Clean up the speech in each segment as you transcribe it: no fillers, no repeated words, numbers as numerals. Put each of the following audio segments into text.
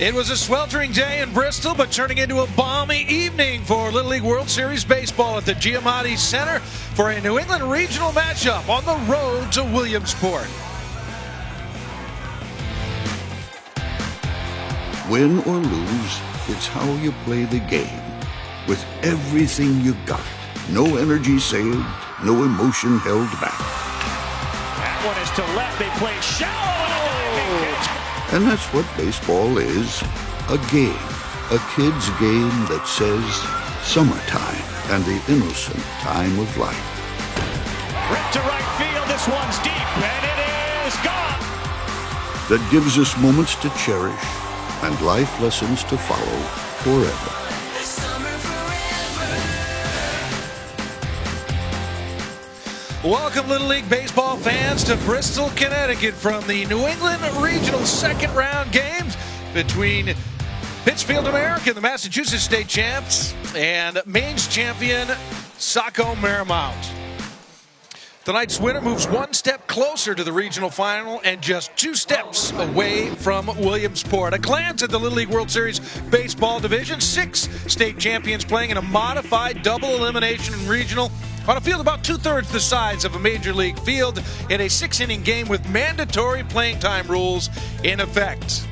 It was a sweltering day in Bristol, but turning into a balmy evening for Little League World Series baseball at the Giamatti Center for a New England regional matchup on the road to Williamsport. Win or lose, it's how you play the game. With everything you got. No energy saved, no emotion held back. That one is to left. They play shallow and a diving catch. And that's what baseball is. A game. A kid's game that says summertime and the innocent time of life. Ripped to right field. This one's deep, and it is gone. That gives us moments to cherish and life lessons to follow forever. Welcome, Little League baseball fans, to Bristol, Connecticut from the New England Regional second round games between Pittsfield, America, the Massachusetts state champs, and Maine's champion, Saco Marymount. Tonight's winner moves one step closer to the regional final and just 2 steps away from Williamsport. A glance at the Little League World Series baseball division. 6 state champions playing in a modified double elimination regional on a field about 2/3 the size of a major league field in a 6-inning game with mandatory playing time rules in effect.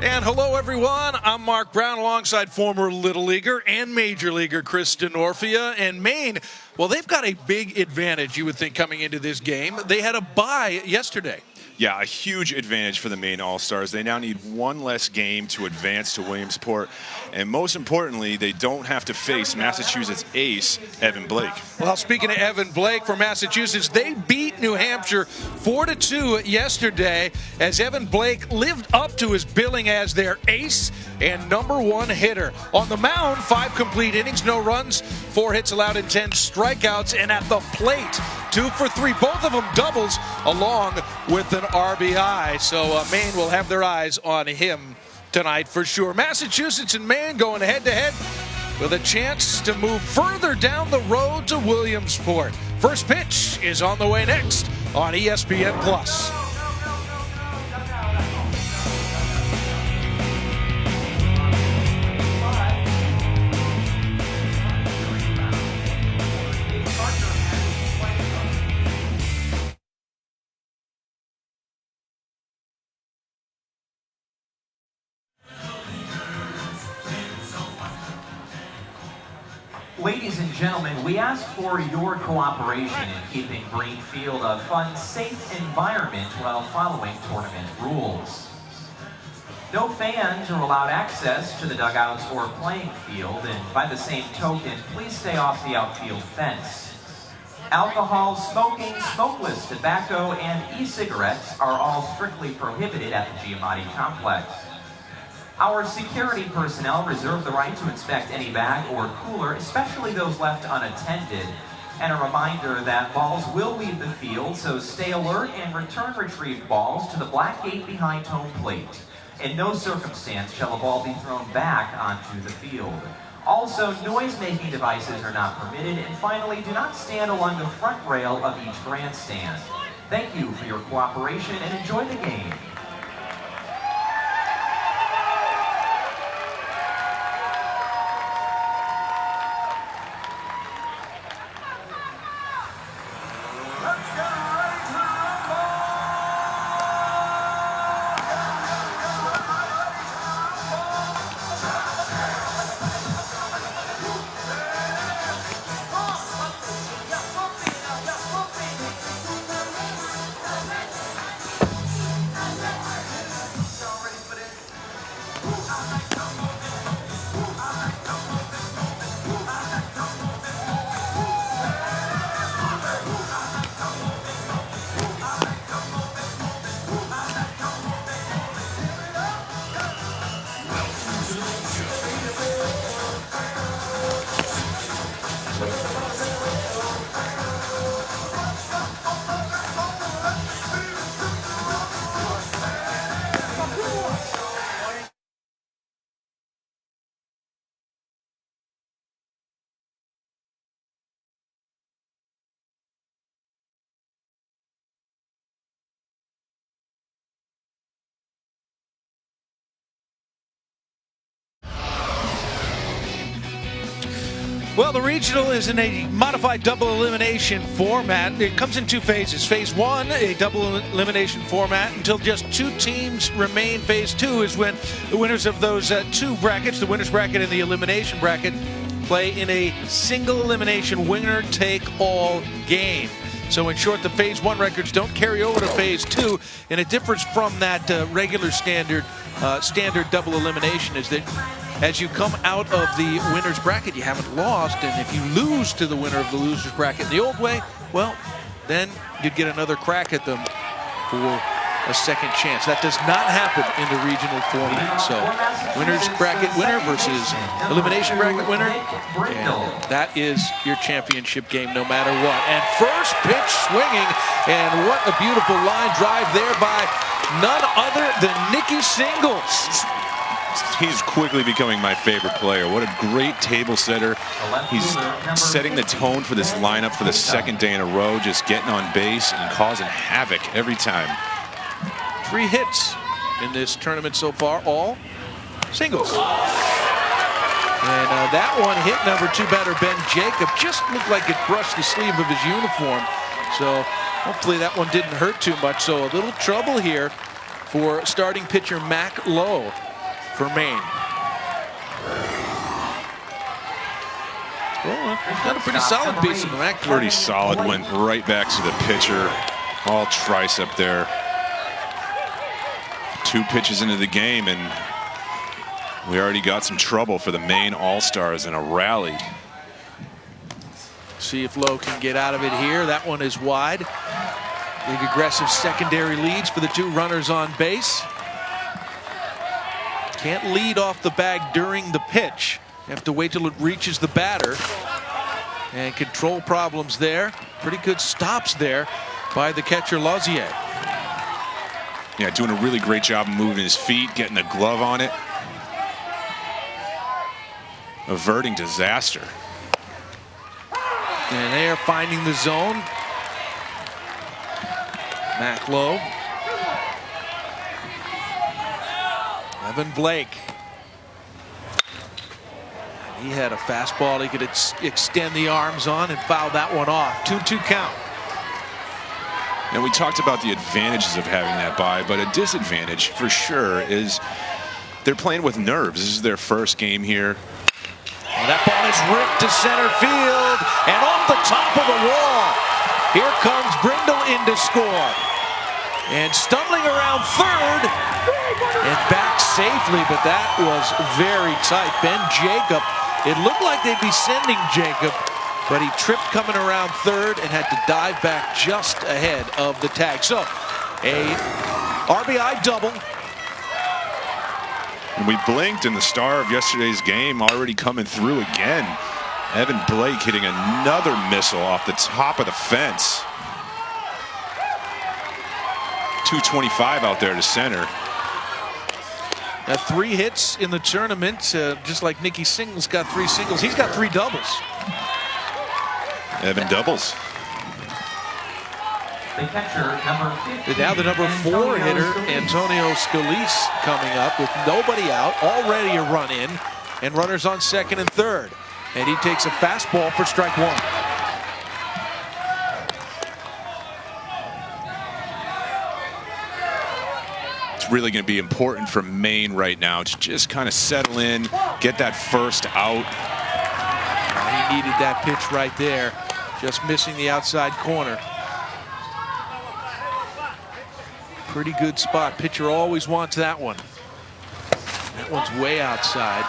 And hello, everyone. I'm Mark Brown alongside former Little Leaguer and Major Leaguer Chris Denorfia. And Maine, well, they've got a big advantage, you would think, coming into this game. They had a bye yesterday. Yeah, a huge advantage for the Maine All-Stars. They now need one less game to advance to Williamsport. And most importantly, they don't have to face Massachusetts ace, Evan Blake. Well, speaking of Evan Blake for Massachusetts, they beat New Hampshire 4-2 yesterday as Evan Blake lived up to his billing as their ace and #1 hitter. On the mound, 5 complete innings, no runs, 4 hits allowed and 10 strikeouts. And at the plate, 2 for 3, both of them doubles along with an RBI. So Maine will have their eyes on him tonight for sure. Massachusetts and Maine going head-to-head with a chance to move further down the road to Williamsport. First pitch is on the way next on ESPN+. Ladies and gentlemen, we ask for your cooperation in keeping Greenfield a fun, safe environment while following tournament rules. No fans are allowed access to the dugouts or playing field, and by the same token, please stay off the outfield fence. Alcohol, smoking, smokeless tobacco, and e-cigarettes are all strictly prohibited at the Giamatti complex. Our security personnel reserve the right to inspect any bag or cooler, especially those left unattended. And a reminder that balls will leave the field, so stay alert and return retrieved balls to the black gate behind home plate. In no circumstance shall a ball be thrown back onto the field. Also, noise-making devices are not permitted. And finally, do not stand along the front rail of each grandstand. Thank you for your cooperation and enjoy the game. Well, the regional is in a modified double elimination format. It comes in two phases. Phase one, a double elimination format until just 2 teams remain. Phase two is when the winners of those 2 brackets, the winner's bracket and the elimination bracket, play in a single elimination winner-take-all game. So in short, the phase one records don't carry over to phase two, and it differs from that regular standard double elimination is that as you come out of the winner's bracket, you haven't lost, and if you lose to the winner of the loser's bracket the old way, well, then you'd get another crack at them for a second chance. That does not happen in the regional format. So winner's bracket winner versus elimination bracket winner, and that is your championship game no matter what. And first pitch swinging, and what a beautiful line drive there by none other than Nicky Singles. He's quickly becoming my favorite player. What a great table setter. He's setting the tone for this lineup for the second day in a row, just getting on base and causing havoc every time. 3 hits in this tournament so far, all singles. And that one hit number 2 batter Ben Jacob just looked like it brushed the sleeve of his uniform. So hopefully that one didn't hurt too much. So a little trouble here for starting pitcher Mac Lowe for Maine. Well, got a pretty solid piece of Mac. Pretty solid, went right back to the pitcher, all tricep there. 2 pitches into the game, and we already got some trouble for the Maine All-Stars in a rally. See if Lowe can get out of it here. That one is wide. Big aggressive secondary leads for the 2 runners on base. Can't lead off the bag during the pitch. You have to wait till it reaches the batter. And control problems there. Pretty good stops there by the catcher Lazier. Yeah, doing a really great job of moving his feet, getting the glove on it. Averting disaster. And they are finding the zone. Mac Lowe. Evan Blake. He had a fastball he could extend the arms on and foul that one off. 2-2 count. And we talked about the advantages of having that bye, but a disadvantage for sure is they're playing with nerves. This is their first game here. Well, that ball is ripped to center field and off the top of the wall. Here comes Brindle in to score. And stumbling around third and back safely, but that was very tight. Ben Jacob, it looked like they'd be sending Jacob, but he tripped coming around third and had to dive back just ahead of the tag. So a RBI double. And we blinked, and the star of yesterday's game already coming through again. Evan Blake hitting another missile off the top of the fence. 225 out there to center. 3 hits in the tournament, just like Nicky Singles got 3 singles. He's got 3 doubles. Evan doubles. The catcher, number 15, now the number 4 hitter, Antonio Scalise, coming up with nobody out, already a run in, and runners on second and third. And he takes a fastball for strike 1. It's really going to be important for Maine right now to just kind of settle in, get that first out. He needed that pitch right there, just missing the outside corner. Pretty good spot. Pitcher always wants that one. That one's way outside.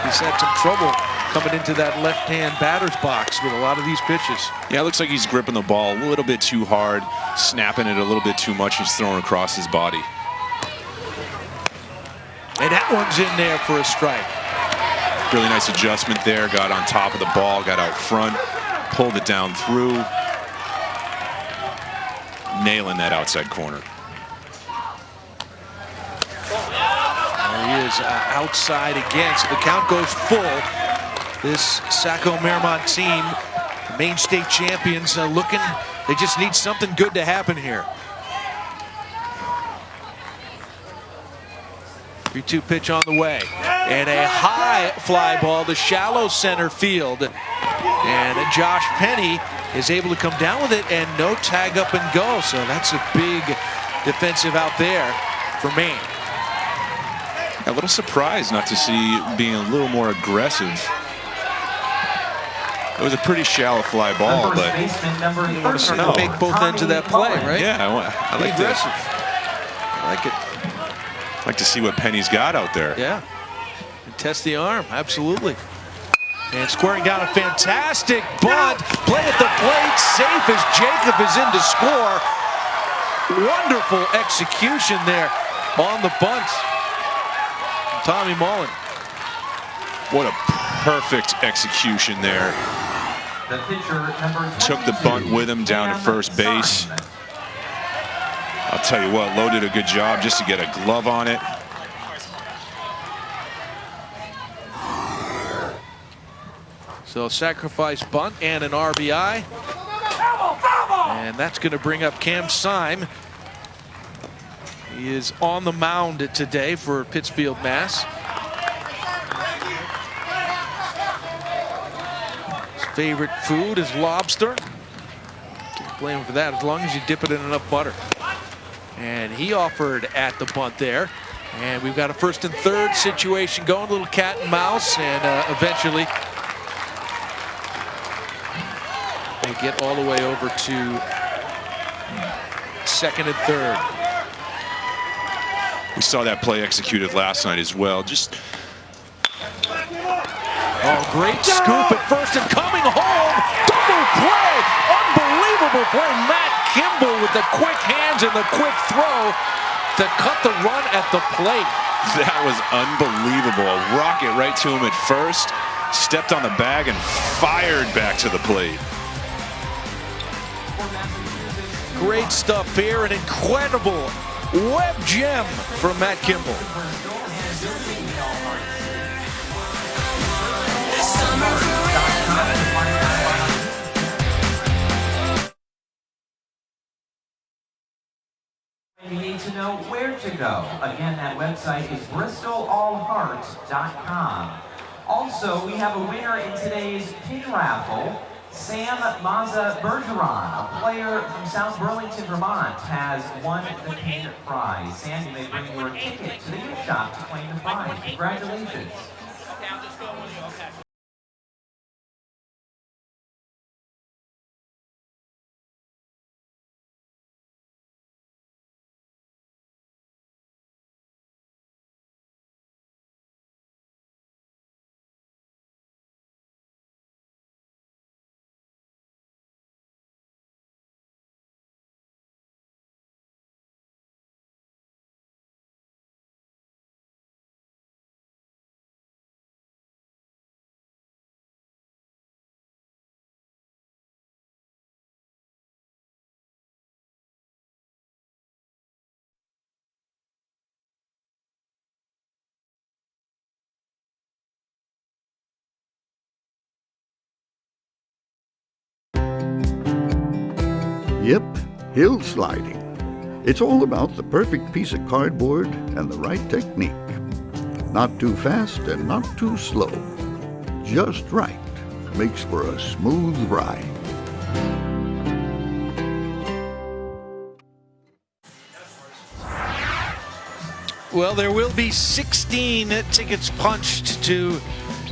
He's had some trouble coming into that left-hand batter's box with a lot of these pitches. Yeah, it looks like he's gripping the ball a little bit too hard, snapping it a little bit too much. He's throwing across his body. And that one's in there for a strike. Really nice adjustment there. Got on top of the ball, got out front, pulled it down through. Nailing that outside corner. There he is, outside again. So the count goes full. This Saco Marymount team, the Maine State champions, looking, they just need something good to happen here. 3-2 pitch on the way. And a high fly ball to shallow center field. And Josh Penny is able to come down with it and no tag up and go. So that's a big defensive out there for Maine. A little surprised not to see being a little more aggressive. It was a pretty shallow fly ball, but you want to sort of make both ends of that play, right? Yeah, I like aggressive. I like it. Like to see what Penny's got out there. Yeah, and test the arm, absolutely. And squaring down a fantastic bunt. Play at the plate, safe as Jacob is in to score. Wonderful execution there on the bunt. Tommy Mullen. What a perfect execution there. The pitcher, Took the bunt with him down to first base. I'll tell you what, Lowe did a good job just to get a glove on it. So sacrifice bunt and an RBI. And that's going to bring up Cam Syme. He is on the mound today for Pittsfield, Mass. His favorite food is lobster. Can't blame him for that as long as you dip it in enough butter. And he offered at the bunt there. And we've got a first and third situation going, a little cat and mouse, and eventually they get all the way over to second and third. We saw that play executed last night as well. Just great scoop at first and coming home. Double play. Unbelievable play. Matt Kimball with the quick hands and the quick throw to cut the run at the plate. that was unbelievable. A rocket right to him at first. Stepped on the bag and fired back to the plate. Great stuff here. An incredible web gem from Matt Kimball. You need to know where to go. Again, that website is bristolallheart.com. Also, we have a winner in today's pin raffle. Sam Maza Bergeron, a player from South Burlington, Vermont, has won the pin prize. Sam, you may bring your ticket to the gift shop to claim the prize. Congratulations. Yep, hill sliding. It's all about the perfect piece of cardboard and the right technique. Not too fast and not too slow. Just right makes for a smooth ride. Well, there will be 16 tickets punched to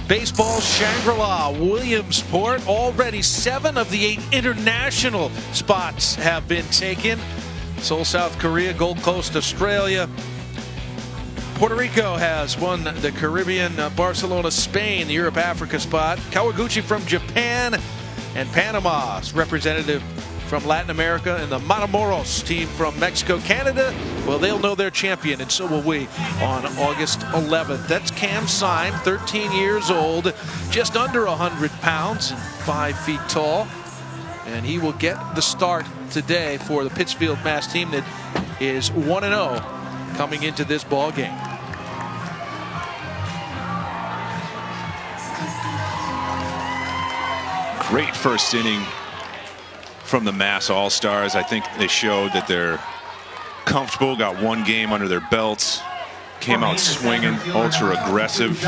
Baseball Shangri-La, Williamsport. Already 7 of the 8 international spots have been taken. Seoul, South Korea, Gold Coast, Australia. Puerto Rico has won the Caribbean, Barcelona, Spain, the Europe, Africa spot. Kawaguchi from Japan, and Panama's representative from Latin America, and the Matamoros team from Mexico. Canada, well, they'll know their champion, and so will we on August 11th. That's Cam Syme, 13 years old, just under 100 pounds and 5 feet tall. And he will get the start today for the Pittsfield Mass team that is 1-0 coming into this ball game. Great first inning from the Mass All-Stars. I think they showed that they're comfortable, got one game under their belts, Came out swinging, ultra aggressive.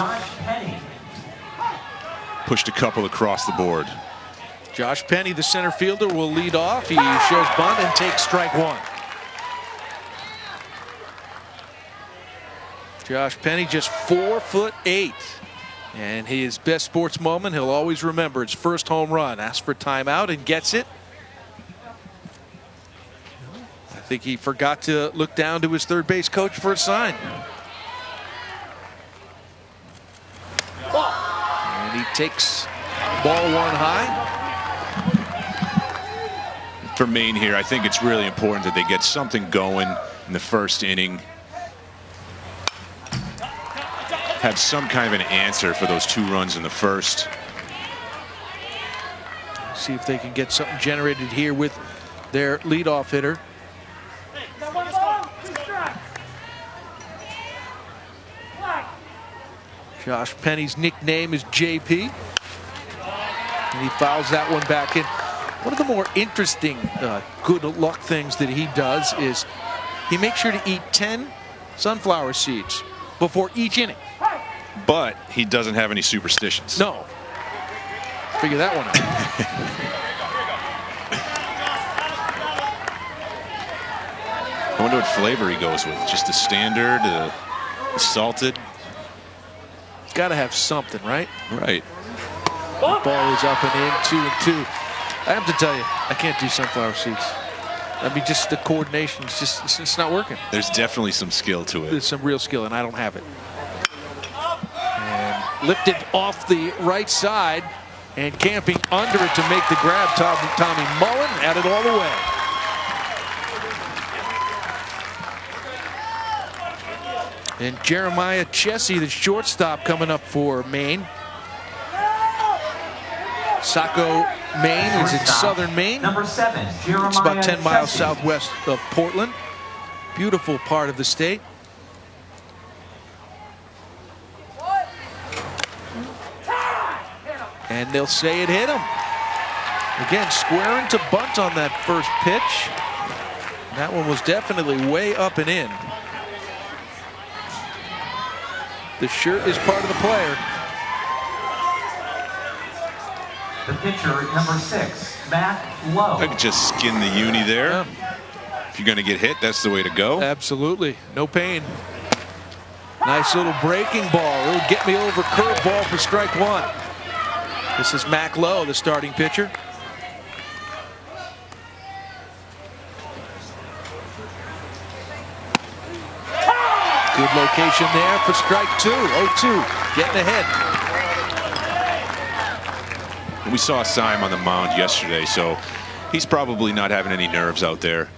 Pushed a couple across the board. Josh Penny, the center fielder, will lead off. He shows bunt and takes strike one. Josh Penny, just 4'8", and his best sports moment, he'll always remember his first home run. Asks for timeout and gets it. I think he forgot to look down to his third base coach for a sign. And he takes ball one high. For Maine here, I think it's really important that they get something going in the first inning. Have some kind of an answer for those 2 runs in the first. See if they can get something generated here with their leadoff hitter. Josh Penny's nickname is JP. And he fouls that one back in. One of the more interesting good luck things that he does is he makes sure to eat 10 sunflower seeds before each inning. But he doesn't have any superstitions. No. Figure that one out. I wonder what flavor he goes with. Just the standard, the salted? Got to have something, right? Right. Ball is up and in, 2-2. I have to tell you, I can't do sunflower seeds. I mean, just the coordination, it's not working. There's definitely some skill to it. There's some real skill, and I don't have it. And lifted off the right side, and camping under it to make the grab, Tommy Mullen at it all the way. And Jeremiah Chessie, the shortstop, coming up for Maine. Saco, Maine is in southern Maine. Number 7, Jeremiah It's about 10 miles Chessie. southwest of Portland. Beautiful part of the state. And they'll say it hit him. Again, squaring to bunt on that first pitch. That one was definitely way up and in. The shirt is part of the player. The pitcher, number 6, Matt Lowe. I could just skin the uni there. Yeah. If you're going to get hit, that's the way to go. Absolutely. No pain. Nice little breaking ball. It'll get me over curveball for strike one. This is Mac Lowe, the starting pitcher. Good location there for strike two. 0-2, getting ahead. We saw Syme on the mound yesterday, so he's probably not having any nerves out there.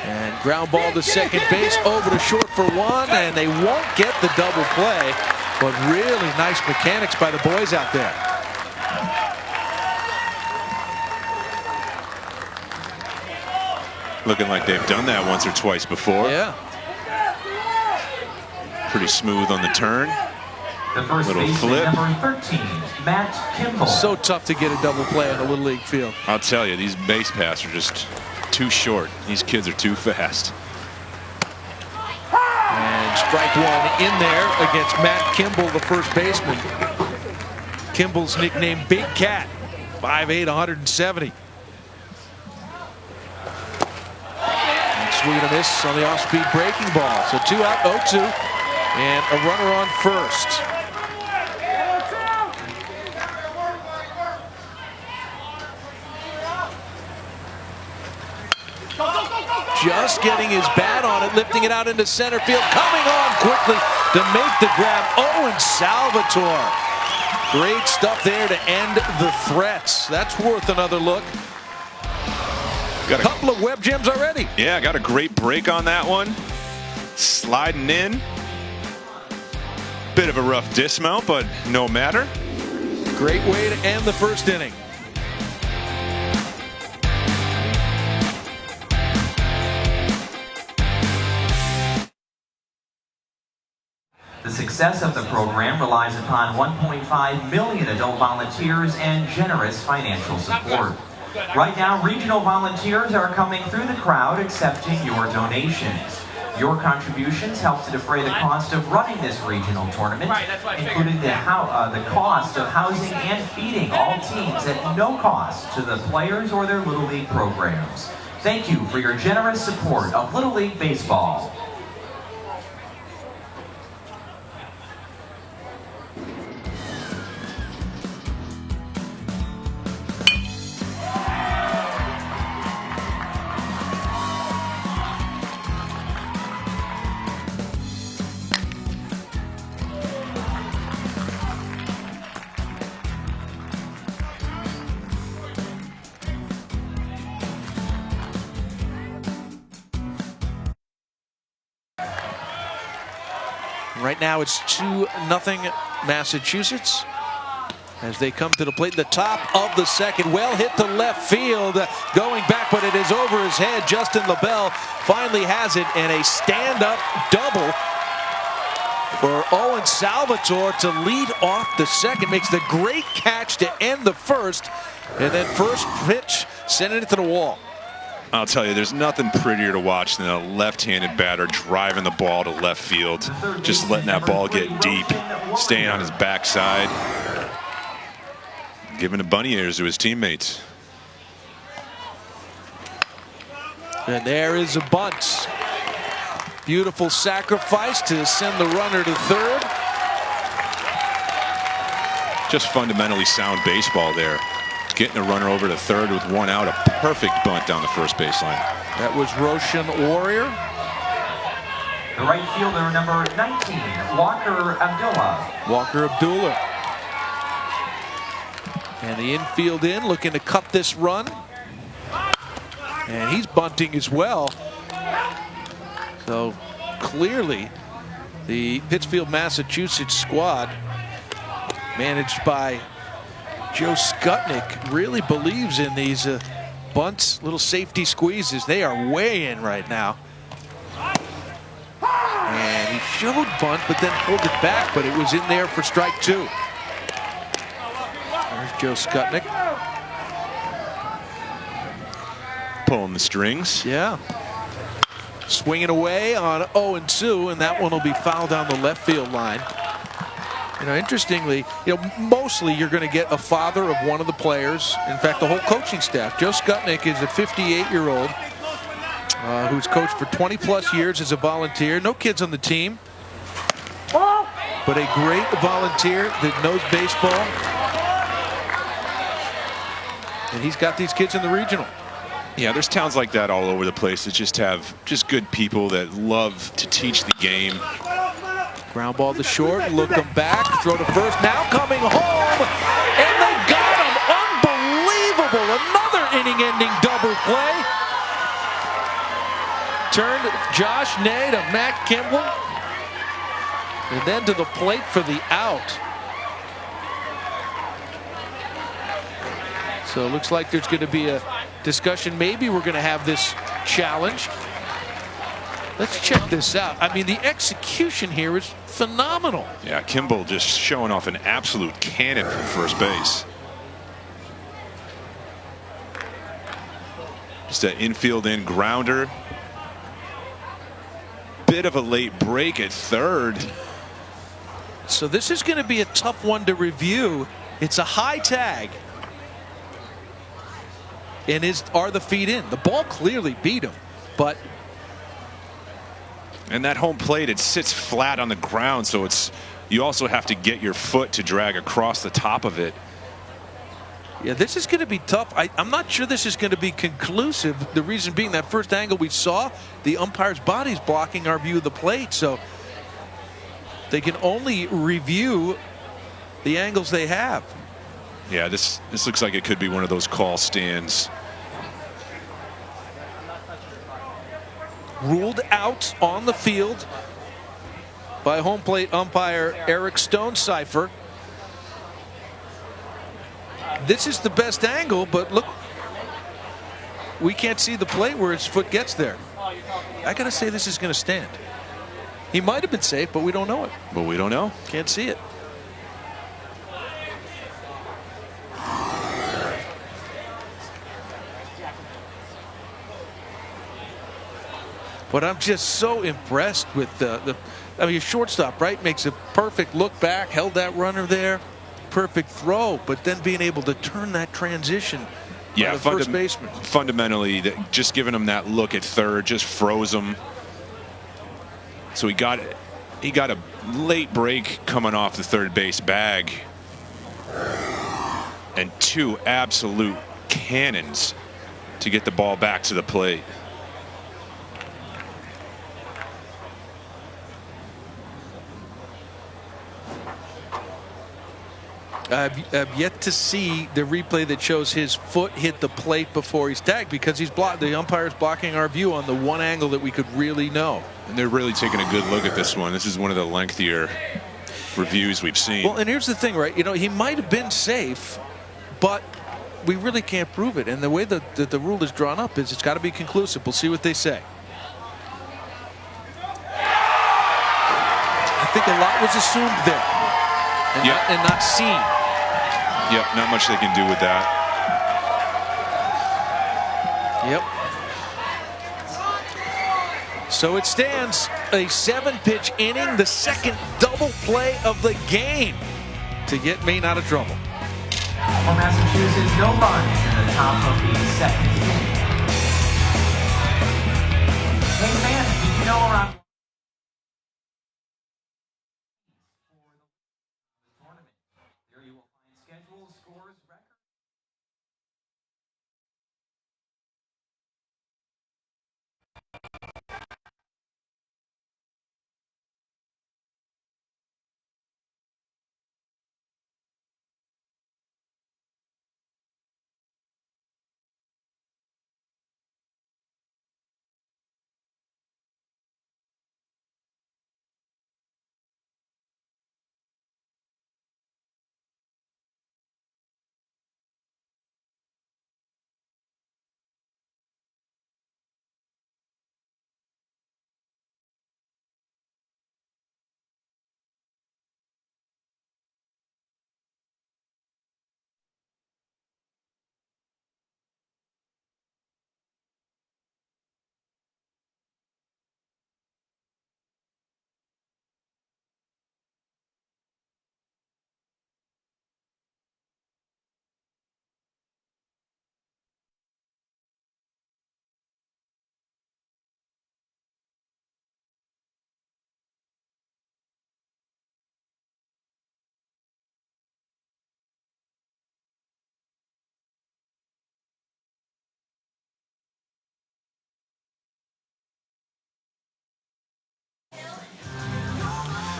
And ground ball to second base, over to short for one, and they won't get the double play, but really nice mechanics by the boys out there. Looking like they've done that once or twice before. Yeah. Pretty smooth on the turn. The first Little baseman, flip. number 13, Matt Kimball. So tough to get a double play on the Little League field. I'll tell you, these base paths are just too short. These kids are too fast. And strike one in there against Matt Kimball, the first baseman. Kimball's nickname Big Cat, 5'8", 170. And swing and a miss on the off-speed breaking ball. So 2 out, 0-2, and a runner on first. Just getting his bat on it, lifting it out into center field, coming on quickly to make the grab. Owen Salvatore. Great stuff there to end the threats. That's worth another look. Got a Couple of web gems already. Yeah, got a great break on that one. Sliding in. Bit of a rough dismount, but no matter. Great way to end the first inning. The success of the program relies upon 1.5 million adult volunteers and generous financial support. Right now, regional volunteers are coming through the crowd accepting your donations. Your contributions help to defray the cost of running this regional tournament, including the cost of housing and feeding all teams at no cost to the players or their Little League programs. Thank you for your generous support of Little League Baseball. Right now it's 2-0 Massachusetts as they come to the plate. The top of the second, well hit to left field, going back, but it is over his head. Justin LaBelle finally has it, and a stand-up double for Owen Salvatore to lead off the second. Makes the great catch to end the first, and then first pitch sending it to the wall. I'll tell you, there's nothing prettier to watch than a left-handed batter driving the ball to left field, just letting that ball get deep, staying on his backside, giving a bunny ears to his teammates. And there is a bunt. Beautiful sacrifice to send the runner to third. Just fundamentally sound baseball there. Getting a runner over to third with one out, a perfect bunt down the first baseline. That was Roshan Warrior. The right fielder, number 19, Walker Abdullah. Walker Abdullah. And the infield in, looking to cut this run. And he's bunting as well. So clearly, the Pittsfield, Massachusetts squad, managed by Joe Skutnik, really believes in these bunts, little safety squeezes. They are way in right now. And he showed bunt, but then pulled it back, but it was in there for strike two. There's Joe Skutnik. Pulling the strings. Yeah. Swinging away on 0-2, and that one will be fouled down the left field line. You know, interestingly, mostly you're going to get a father of one of the players. In fact, the whole coaching staff. Joe Skutnik is a 58-year-old who's coached for 20-plus years as a volunteer. No kids on the team, but a great volunteer that knows baseball. And he's got these kids in the regional. Yeah, there's towns like that all over the place that just have good people that love to teach the game. Ground ball to short, look them back, throw to first, now coming home, and they got him. Unbelievable, another inning-ending double play. Turned Josh Ney to Matt Kimball, and then to the plate for the out. So it looks like there's going to be a discussion. Maybe we're going to have this challenge. Let's check this out. I mean, the execution here is phenomenal. Yeah, Kimball just showing off an absolute cannon from first base. Just an infield in grounder. Bit of a late break at third. So this is going to be a tough one to review. It's a high tag. And are the feet in? The ball clearly beat him, but. And that home plate, it sits flat on the ground, so you also have to get your foot to drag across the top of it. Yeah, this is going to be tough. I'm not sure this is going to be conclusive. The reason being that first angle we saw, the umpire's body's blocking our view of the plate, so they can only review the angles they have. Yeah, this looks like it could be one of those call stands. Ruled out on the field by home plate umpire Eric Stonecipher. This is the best angle, but look, we can't see the plate where his foot gets there. I gotta say this is gonna stand. He might have been safe, but we don't know it. But we don't know. Can't see it. But I'm just so impressed with I mean, your shortstop, right, makes a perfect look back, held that runner there, perfect throw, but then being able to turn that transition. Yeah, first baseman. Fundamentally, just giving him that look at third just froze him. So he got a late break coming off the third base bag, and 2 absolute cannons to get the ball back to the plate. I've yet to see the replay that shows his foot hit the plate before he's tagged, because he's blocked. The umpire's blocking our view on the one angle that we could really know. And they're really taking a good look at this one. This is one of the lengthier reviews we've seen. Well, and here's the thing, right? You know, he might have been safe, but we really can't prove it. And the way that the rule is drawn up is it's got to be conclusive. We'll see what they say. I think a lot was assumed there and not seen. Yep, not much they can do with that. Yep. So it stands a 7-pitch inning, the second double play of the game to get Maine out of trouble. For Massachusetts, no runs in the top of the second inning. Hey fans, did you know around tournament? There you will find schedules, scores, records.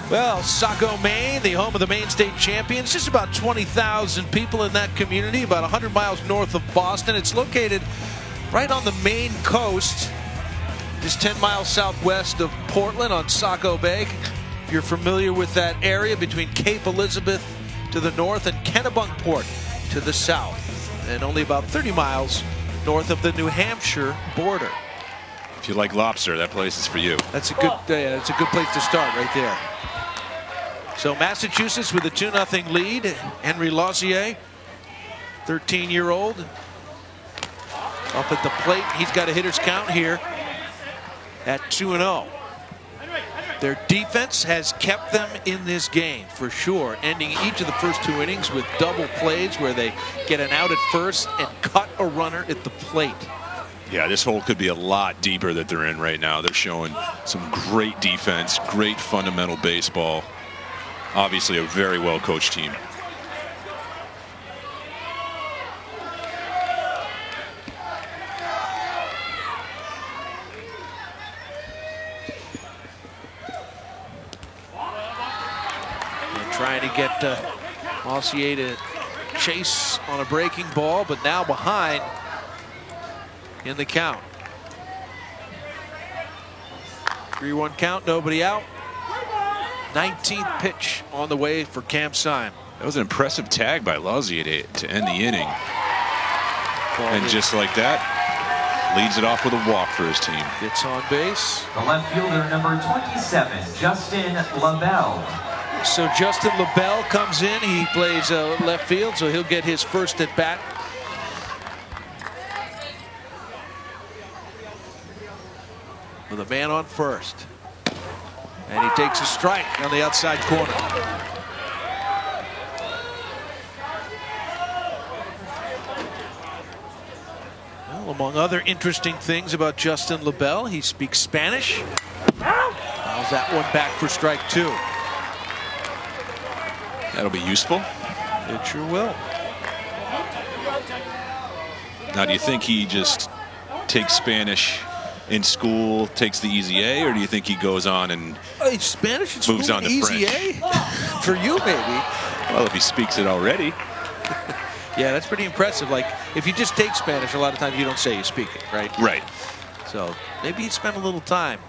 Well, Saco, Maine, the home of the Maine State champions. Just about 20,000 people in that community, about 100 miles north of Boston. It's located right on the Maine coast, just 10 miles southwest of Portland on Saco Bay. If you're familiar with that area between Cape Elizabeth to the north and Kennebunkport to the south, and only about 30 miles north of the New Hampshire border. If you like lobster, that place is for you. That's a good place to start right there. So Massachusetts with a 2-0 lead. Henry Lausier, 13-year-old, up at the plate. He's got a hitter's count here at 2-0. Their defense has kept them in this game for sure, ending each of the first 2 innings with double plays where they get an out at first and cut a runner at the plate. Yeah, this hole could be a lot deeper that they're in right now. They're showing some great defense, great fundamental baseball. Obviously a very well coached team. They're trying to get Lausier to chase on a breaking ball, but now behind in the count. 3-1 count, nobody out. 19th pitch on the way for Cam Syme. That was an impressive tag by Lausier to end the inning. And just like that, leads it off with a walk for his team. Gets on base. The left fielder, number 27, Justin LaBelle. So Justin LaBelle comes in. He plays left field, so he'll get his first at bat. with a man on first. And he takes a strike on the outside corner. Well, among other interesting things about Justin LaBelle, he speaks Spanish. Fouls that one back for strike 2. That'll be useful. It sure will. Now, do you think he just takes Spanish in school, takes the easy A, or do you think he goes on and Spanish in moves school, on to easy French? A? For you, maybe. Well, if he speaks it already. Yeah, that's pretty impressive. Like, if you just take Spanish, a lot of times you don't say you speak it, right? Right. So maybe he spent a little time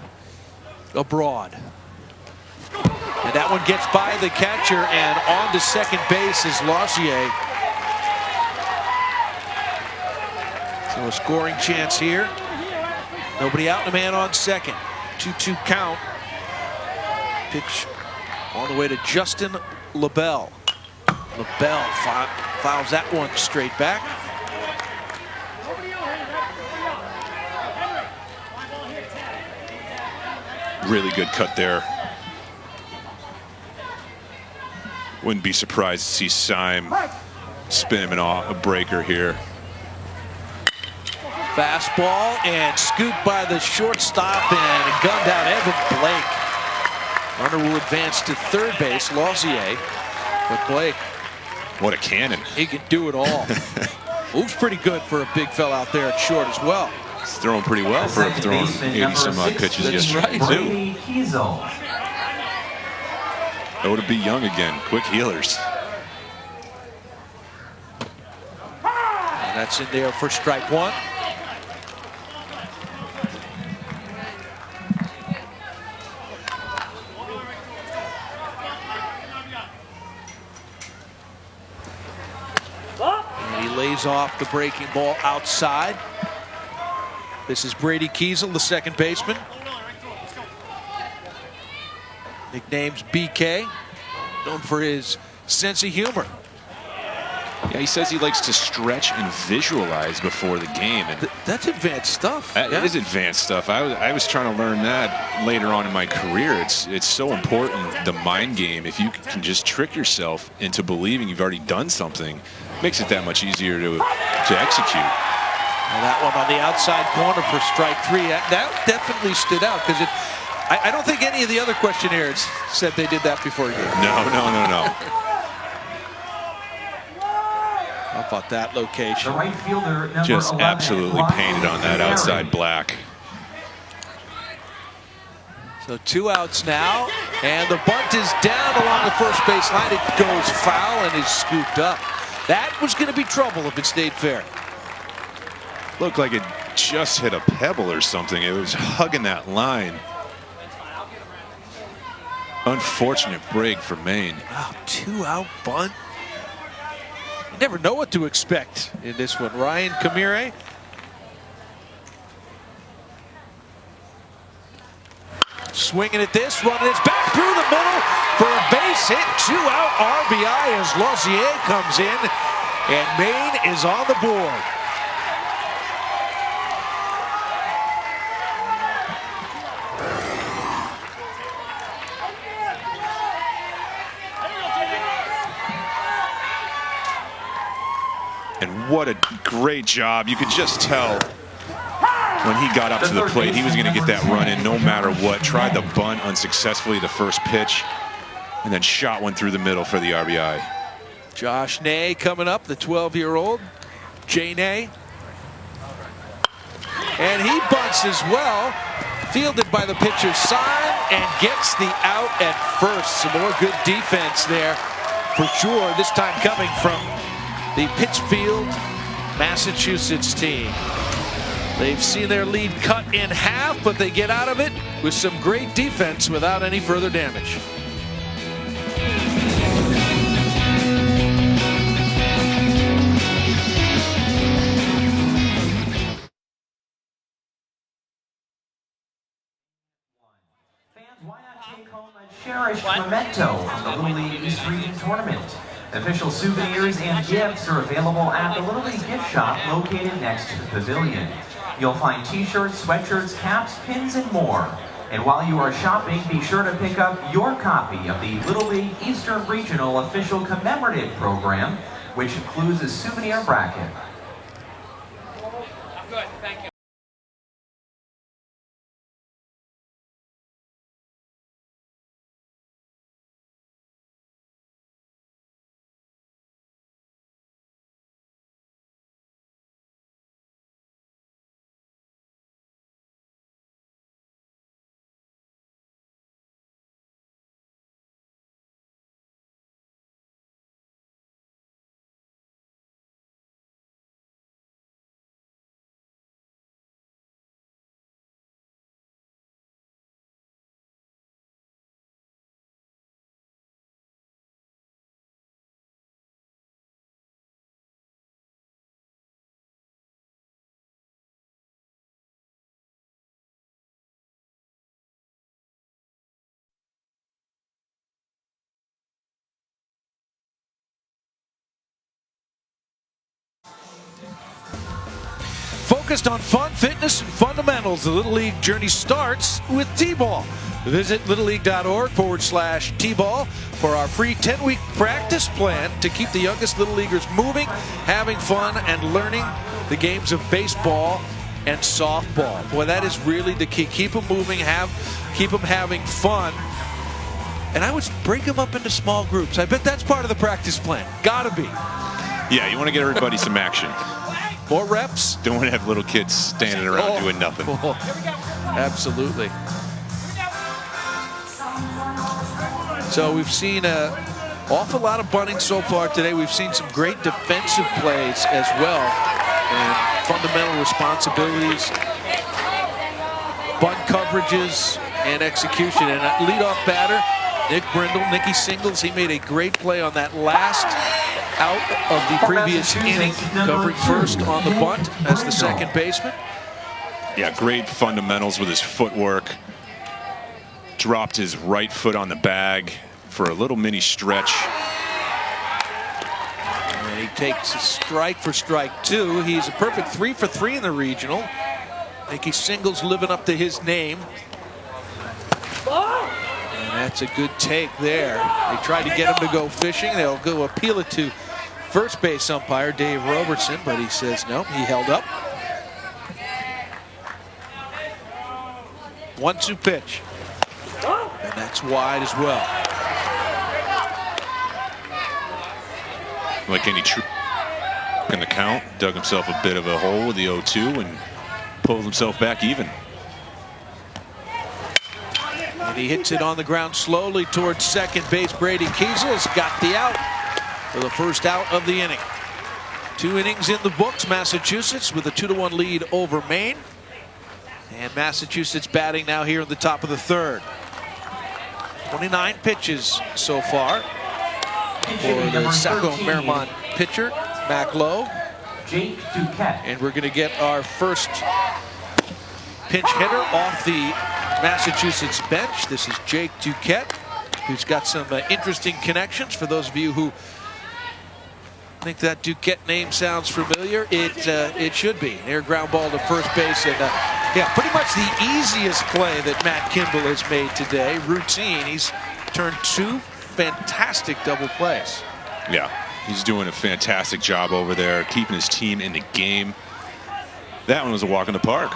abroad. And that one gets by the catcher, and on to second base is Lausier. So a scoring chance here. Nobody out, and a man on second. 2-2 count. Pitch on the way to Justin LaBelle. LaBelle fouls that one straight back. Really good cut there. Wouldn't be surprised to see Syme spin him a breaker here. Fastball and scooped by the shortstop and gunned out Evan Blake. Runner will advance to third base, Lausier. But Blake, what a cannon. he can do it all. Moves pretty good for a big fella out there at short as well. He's throwing pretty well for throwing 80-some-odd pitches yesterday, too. Oh, to be young again. Quick healers. And that's in there for strike 1. And he lays off the breaking ball outside. This is Brady Kiesel, the second baseman. Nickname's BK, known for his sense of humor. Yeah, he says he likes to stretch and visualize before the game. And that's advanced stuff. It is advanced stuff. I was trying to learn that later on in my career. It's so important, the mind game. If you can just trick yourself into believing you've already done something, it makes it that much easier to execute. And that one on the outside corner for strike 3. That definitely stood out, because I don't think any of the other questionnaires said they did that before a game. No. How about that location? The right fielder, number Just 11, absolutely painted on that outside black. So 2 outs now, and the bunt is down along the first base line. It goes foul and is scooped up. That was going to be trouble if it stayed fair. Looked like it just hit a pebble or something. It was hugging that line. Unfortunate break for Maine. Wow, 2-out bunt. You never know what to expect in this one. Ryan Camire. Swinging at this, running it back through the middle for a base hit. 2-out RBI as Lausier comes in, and Maine is on the board. And what a great job. You could just tell when he got up to the plate, he was going to get that run in no matter what. Tried the bunt unsuccessfully the first pitch, and then shot one through the middle for the RBI. Josh Ney coming up, the 12-year-old. Jay Ney. And he bunts as well. Fielded by the pitcher, Syme, and gets the out at first. Some more good defense there for sure. This time coming from the Pittsfield, Massachusetts team. They've seen their lead cut in half, but they get out of it with some great defense without any further damage. Fans, why not take home a cherished memento from the Little League East Region Tournament? Official souvenirs and gifts are available at the Little League gift shop located next to the pavilion. You'll find t-shirts, sweatshirts, caps, pins, and more. And while you are shopping, be sure to pick up your copy of the Little League Eastern Regional Official Commemorative Program, which includes a souvenir bracket. Good, thank you. Focused on fun, fitness, and fundamentals, the Little League journey starts with T-ball. Visit littleleague.org/T-ball for our free 10-week practice plan to keep the youngest Little Leaguers moving, having fun, and learning the games of baseball and softball. Boy, that is really the key. Keep them moving, keep them having fun. And I would break them up into small groups. I bet that's part of the practice plan. Gotta be. Yeah, you want to get everybody some action. More reps. Don't want to have little kids standing around doing nothing. Absolutely. So we've seen an awful lot of bunting so far today. We've seen some great defensive plays as well, and fundamental responsibilities, bunt coverages, and execution. And leadoff batter, Nick Brindle, Nicky Singles, he made a great play on that last out of the previous inning, covering first on the bunt as the second baseman. Yeah, great fundamentals with his footwork. Dropped his right foot on the bag for a little mini stretch. And he takes a strike for strike two. He's a perfect 3 for 3 in the regional. Nicky Singles living up to his name. And that's a good take there. They tried to get him to go fishing. They'll go appeal it to first base umpire Dave Robertson, but he says no, he held up. 1-2 pitch. And that's wide as well. Like any true in the count, dug himself a bit of a hole with the 0-2 and pulled himself back even. And he hits it on the ground slowly towards second base. Brady Kiesel has got the out for the first out of the inning. 2 innings in the books. Massachusetts with a 2-1 lead over Maine. And Massachusetts batting now here in the top of the third. 29 pitches so far for the Saco Merrimont pitcher, Mac Lowe. And we're going to get our first pinch hitter off the Massachusetts bench. This is Jake Duquette, who's got some interesting connections. For those of you who think that Duquette name sounds familiar, it should be. Air ground ball to first base, and yeah, pretty much the easiest play that Matt Kimball has made today. Routine. He's turned 2 fantastic double plays. Yeah, he's doing a fantastic job over there, keeping his team in the game. That one was a walk in the park.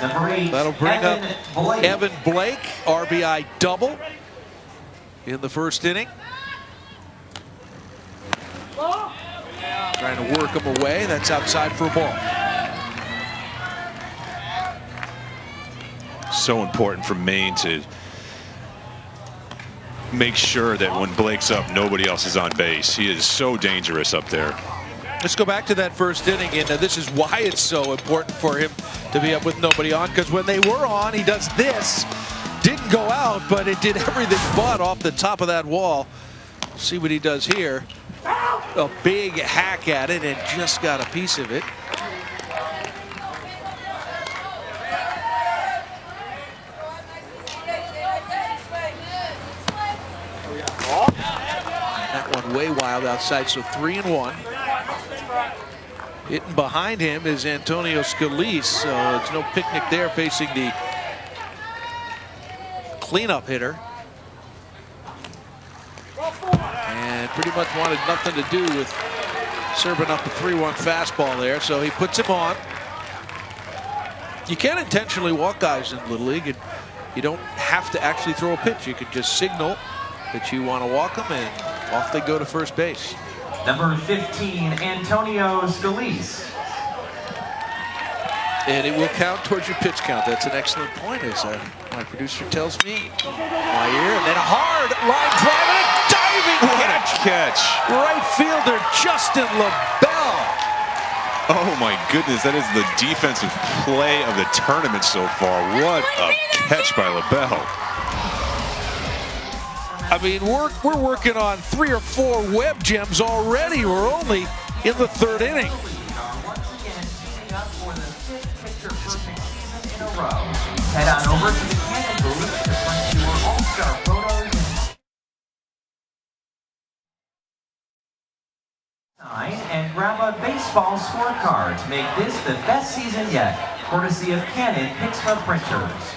That'll bring up Evan Blake, RBI double in the first inning. Trying to work him away. That's outside for a ball. So important for Maine to make sure that when Blake's up, nobody else is on base. He is so dangerous up there. Let's go back to that first inning, and this is why it's so important for him to be up with nobody on, because when they were on, he does this. Didn't go out, but it did everything but off the top of that wall. See what he does here. A big hack at it and just got a piece of it. that one way wild outside, so 3-1. Hitting behind him is Antonio Scalise, so it's no picnic there facing the cleanup hitter. And pretty much wanted nothing to do with serving up a 3-1 fastball there, so he puts him on. You can't intentionally walk guys in Little League. You don't have to actually throw a pitch. You could just signal that you want to walk them, and off they go to first base. Number 15, Antonio Scalise. And it will count towards your pitch count. That's an excellent point, as my producer tells me. My ear, and then a hard line drive, and a diving catch. Right fielder Justin LaBelle. Oh my goodness, that is the defensive play of the tournament so far. What a catch by LaBelle. I mean, we're working on 3 or 4 web gems already. We're only in the 3rd inning. Head on over to the Canon booth to print your all-star photos and grab a baseball scorecard to make this the best season yet, courtesy of Canon Pittsfield printers.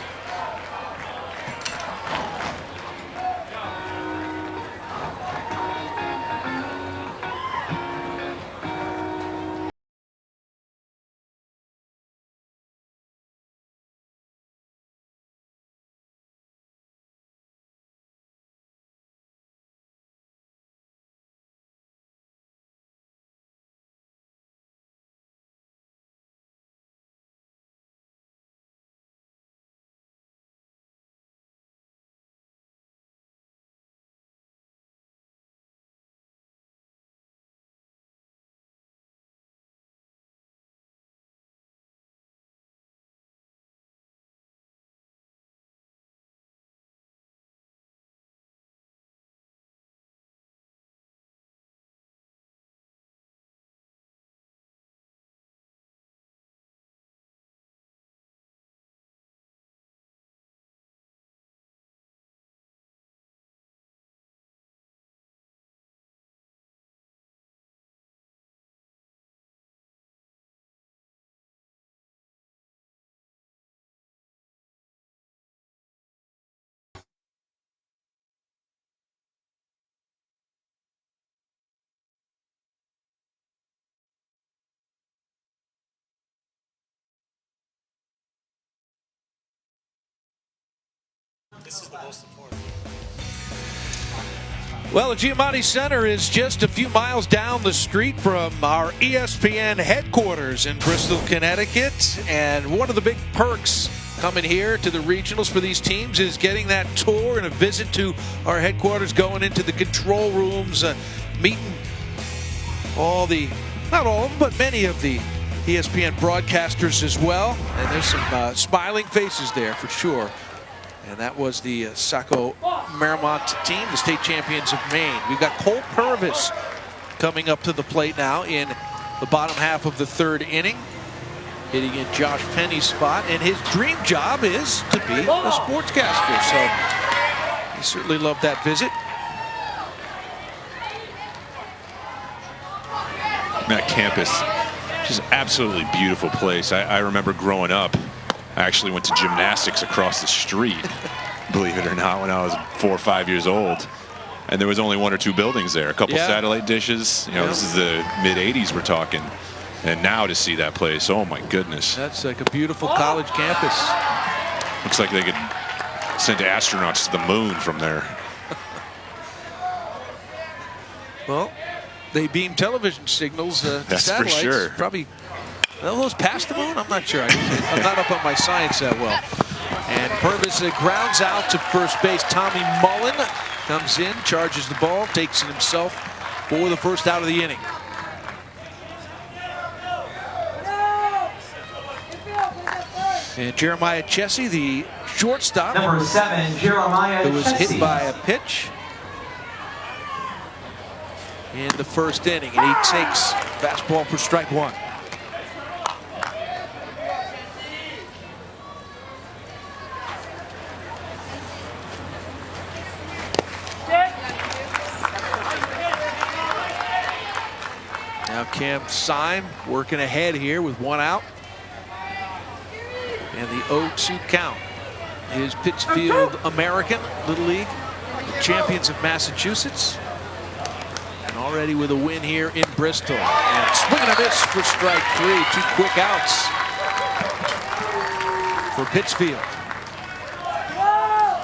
This is the most important. Well, the Giamatti Center is just a few miles down the street from our ESPN headquarters in Bristol, Connecticut. And one of the big perks coming here to the regionals for these teams is getting that tour and a visit to our headquarters, going into the control rooms, meeting all the, not all of them, but many of the ESPN broadcasters as well. And there's some smiling faces there for sure. And that was the Saco Marymount team, the state champions of Maine. We've got Cole Purvis coming up to the plate now in the bottom half of the 3rd inning, hitting in Josh Penny's spot. And his dream job is to be a sportscaster. So he certainly loved that visit. That campus, just absolutely beautiful place. I remember growing up, I actually went to gymnastics across the street, believe it or not, when I was 4 or 5 years old. And there was only 1 or 2 buildings there, a couple satellite dishes. You know, this is the mid-'80s we're talking. And now to see that place, oh my goodness. That's like a beautiful college campus. Looks like they could send astronauts to the moon from there. Well, they beam television signals to That's satellites. for sure. Probably, are those past the moon? I'm not sure. I'm not up on my science that well. And Purvis grounds out to first base. Tommy Mullen comes in, charges the ball, takes it himself for the first out of the inning. And Jeremiah Chessie, the shortstop, Number 7, Jeremiah who was hit Chessie. by a pitch in the first inning, and he takes fastball for strike 1. Cam Syme working ahead here with 1 out. And the 0-2 count is Pittsfield American Little League, champions of Massachusetts. And already with a win here in Bristol. And swing and a miss for strike 3. 2 quick outs for Pittsfield.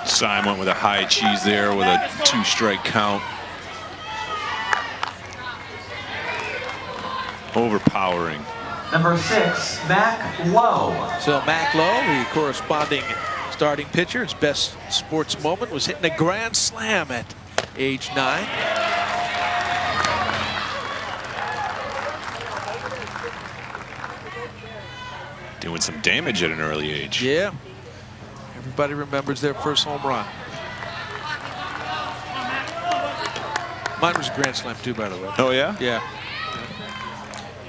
Syme went with a high cheese there with a 2-strike count. Overpowering. Number 6, Mac Lowe. So Mac Lowe, the corresponding starting pitcher, his best sports moment was hitting a grand slam at age 9. Doing some damage at an early age. Yeah. Everybody remembers their first home run. Mine was a grand slam too, by the way. Oh, yeah? Yeah.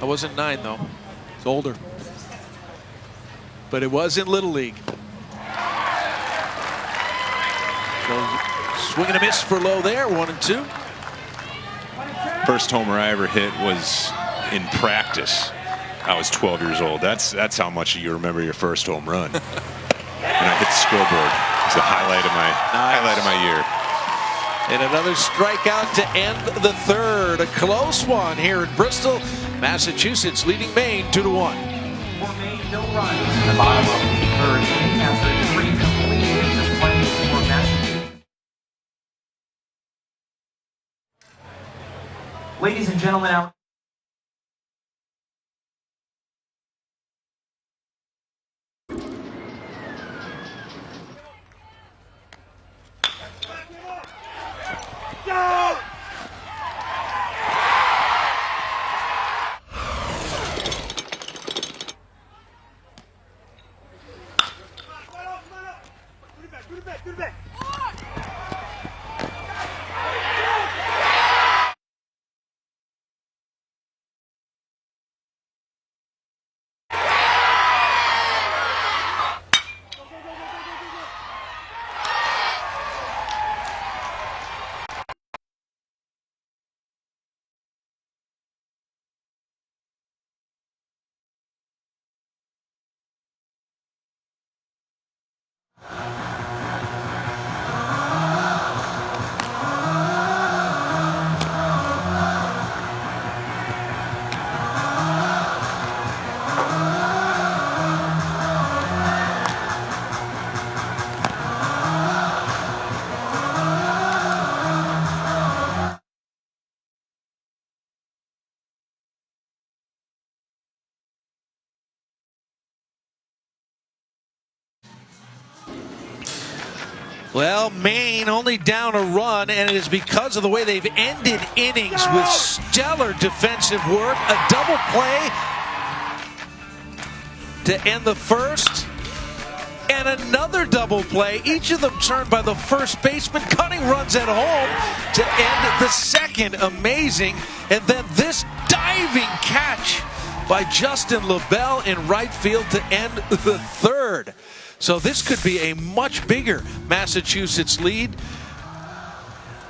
I wasn't 9 though. It's older. But it was in Little League. So swing and a miss for Lowe there, 1-2. First homer I ever hit was in practice. I was 12 years old. That's how much you remember your first home run. And I hit the scoreboard. It's the highlight of my year. And another strikeout to end the third. A close one here at Bristol. Massachusetts leading Maine 2-1. For Maine, no runs in the bottom of the third inning after 3 complete innings of play for Massachusetts. Ladies and gentlemen, our Well, Maine only down a run, and it is because of the way they've ended innings with stellar defensive work. A double play to end the first, and another double play. Each of them turned by the first baseman, cutting runs at home to end the second. Amazing. And then this diving catch by Justin LaBelle in right field to end the third. So this could be a much bigger Massachusetts lead.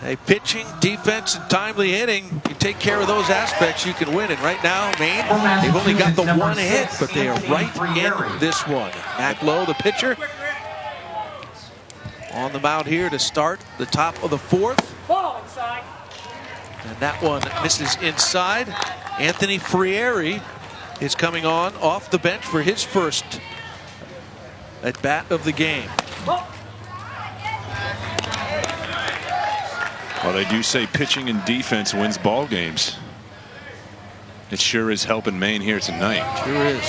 A pitching, defense, and timely hitting. You take care of those aspects, you can win. And right now, Maine, they've only got the 1 hit, but they are right in this one. Mac Lowe, the pitcher, on the mound here to start the top of the 4th. And that one misses inside. Anthony Frieri is coming on off the bench for his first at bat of the game. Well, they do say pitching and defense wins ball games. It sure is helping Maine here tonight. Sure is.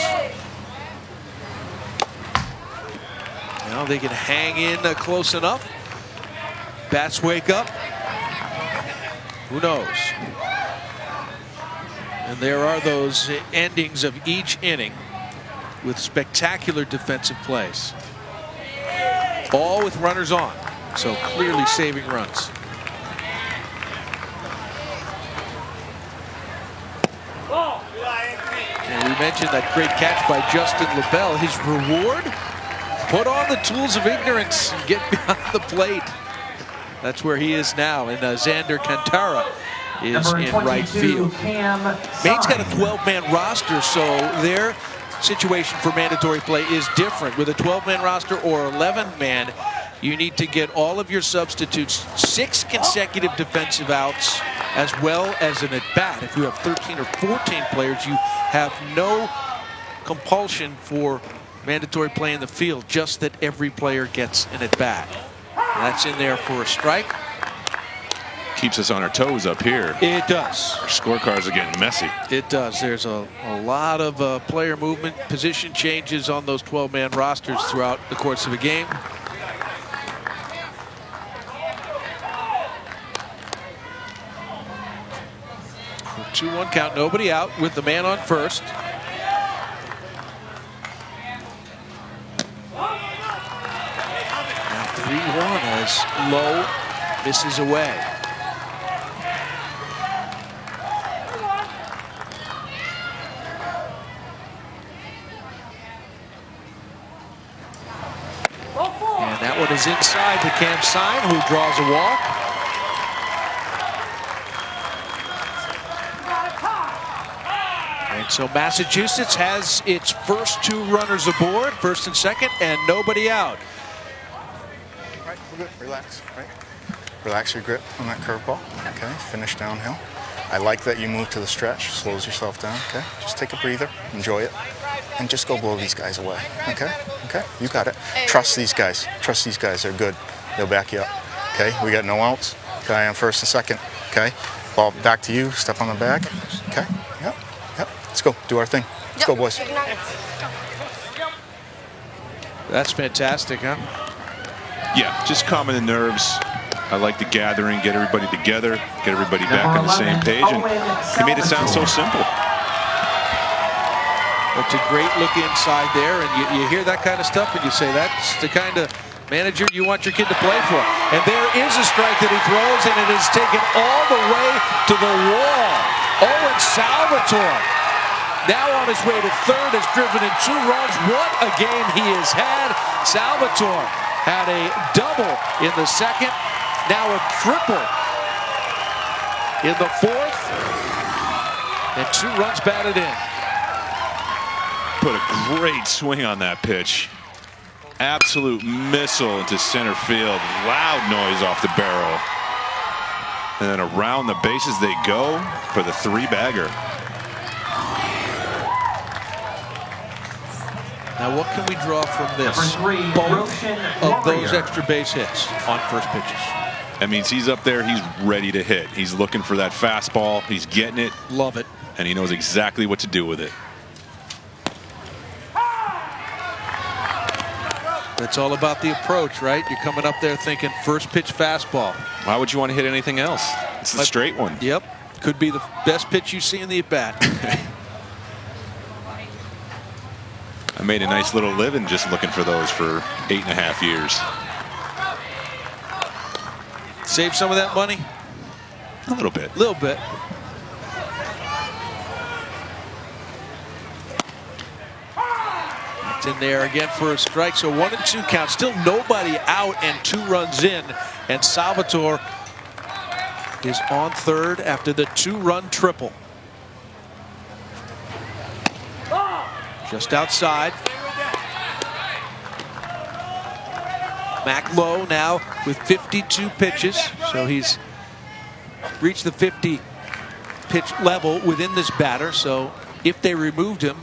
Now they can hang in close enough. Bats wake up. Who knows? And there are those endings of each inning with spectacular defensive plays. All with runners on, so clearly saving runs. And we mentioned that great catch by Justin LaBelle. His reward? Put on the tools of ignorance and get behind the plate. That's where he is now, and Xander Cantara is in right field. Maine's got a 12-man roster, so their situation for mandatory play is different. With a 12-man roster or 11-man, you need to get all of your substitutes 6 consecutive defensive outs as well as an at-bat. If you have 13 or 14 players, you have no compulsion for mandatory play in the field, just that every player gets an at-bat. That's in there for a strike. Keeps us on our toes up here. It does. Our scorecards are getting messy. It does. There's a lot of player movement, position changes on those 12-man rosters throughout the course of a game. So 2-1 count, nobody out with the man on first. Now 3-1 as Lowe misses away. And that one is inside to Cam Sign, who draws a walk. And so Massachusetts has its first 2 runners aboard, first and second, and nobody out. Right, we're good. Relax, right? Relax your grip on that curveball. Okay, finish downhill. I like that you move to the stretch, slows yourself down. Okay, just take a breather, enjoy it, and just go blow these guys away. Okay, okay, you got it. Trust these guys. Trust these guys. They're good. They'll back you up. Okay, we got no outs. Guy on first and second. Okay, ball back to you. Step on the bag. Okay, yep, yep. Let's go. Do our thing. Let's go, boys. That's fantastic, huh? Yeah, just calming the nerves. I like the gathering, get everybody together, get everybody back on the same page, and he made it sound so simple. It's a great look inside there, and you hear that kind of stuff, and you say that's the kind of manager you want your kid to play for. And there is a strike that he throws, and it is taken all the way to the wall. Owen Salvatore, now on his way to third, has driven in 2 runs. What a game he has had. Salvatore had a double in the second, now a triple in the fourth, and 2 runs batted in. Put a great swing on that pitch. Absolute missile into center field. Loud noise off the barrel. And then around the bases they go for the 3-bagger. Now what can we draw from this? Both of those extra base hits on first pitches. That means he's up there, he's ready to hit. He's looking for that fastball, he's getting it. Love it. And he knows exactly what to do with it. It's all about the approach, right? You're coming up there thinking first pitch fastball. Why would you want to hit anything else? It's the straight one. Yep. Could be the best pitch you see in the at-bat. I made a nice little living just looking for those for 8.5 years. Save some of that money? A little bit. A little bit. It's in there again for a strike. So 1 and 2 count. Still nobody out and 2 runs in. And Salvatore is on third after the 2-run triple. Just outside. Mac Lowe now with 52 pitches. So he's reached the 50 pitch level within this batter. So if they removed him,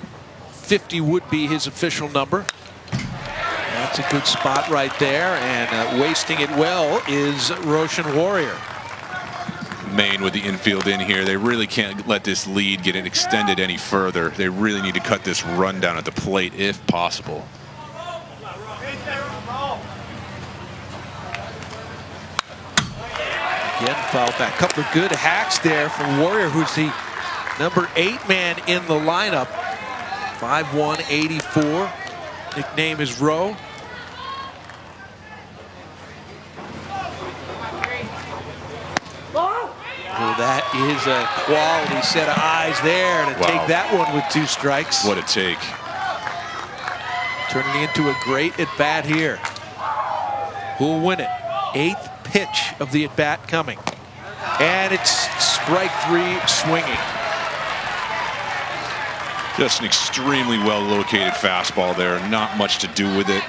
50 would be his official number. That's a good spot right there, and wasting it well is Roshan Warrior. Maine with the infield in here. They really can't let this lead get it extended any further. They really need to cut this run down at the plate if possible. Again, foul back. Couple of good hacks there from Warrior, who's the number 8 man in the lineup. 5'1", 84. Nickname is Rowe. Oh, that is a quality set of eyes there to take that one with 2 strikes. What a take. Turning into a great at-bat here. Who'll win it? 8th pitch of the at-bat coming. And it's strike 3 swinging. Just an extremely well-located fastball there. Not much to do with it.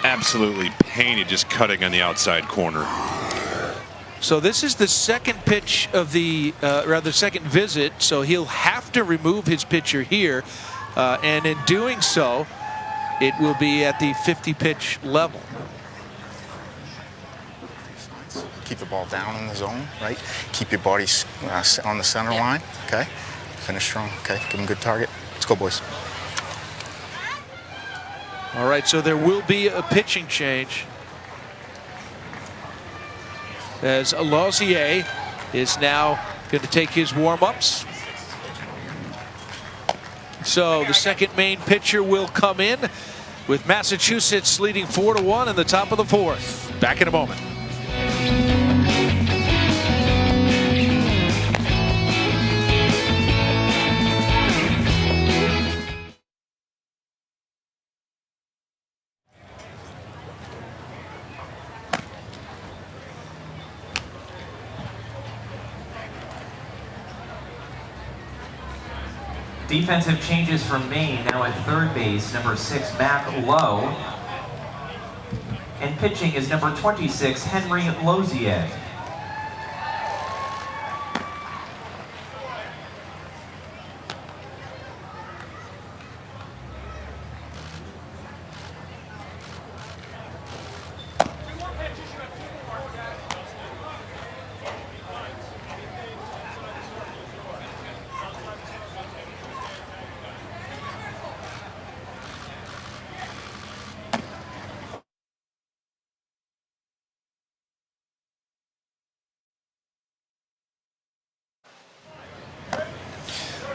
Absolutely painted, just cutting on the outside corner. So this is the second pitch of the, rather second visit, so he'll have to remove his pitcher here. And in doing so, it will be at the 50-pitch level. Keep the ball down in the zone, right? Keep your body on the center line, okay? Finish strong, okay? Give him a good target. Let's go, boys. All right, so there will be a pitching change, as Lausier is now going to take his warm-ups. So the second main pitcher will come in, with Massachusetts leading 4-1 in the top of the 4th. Back in a moment. Defensive changes from Maine, now at third base, number 6, Mac Lowe. And pitching is number 26, Henry Lausier.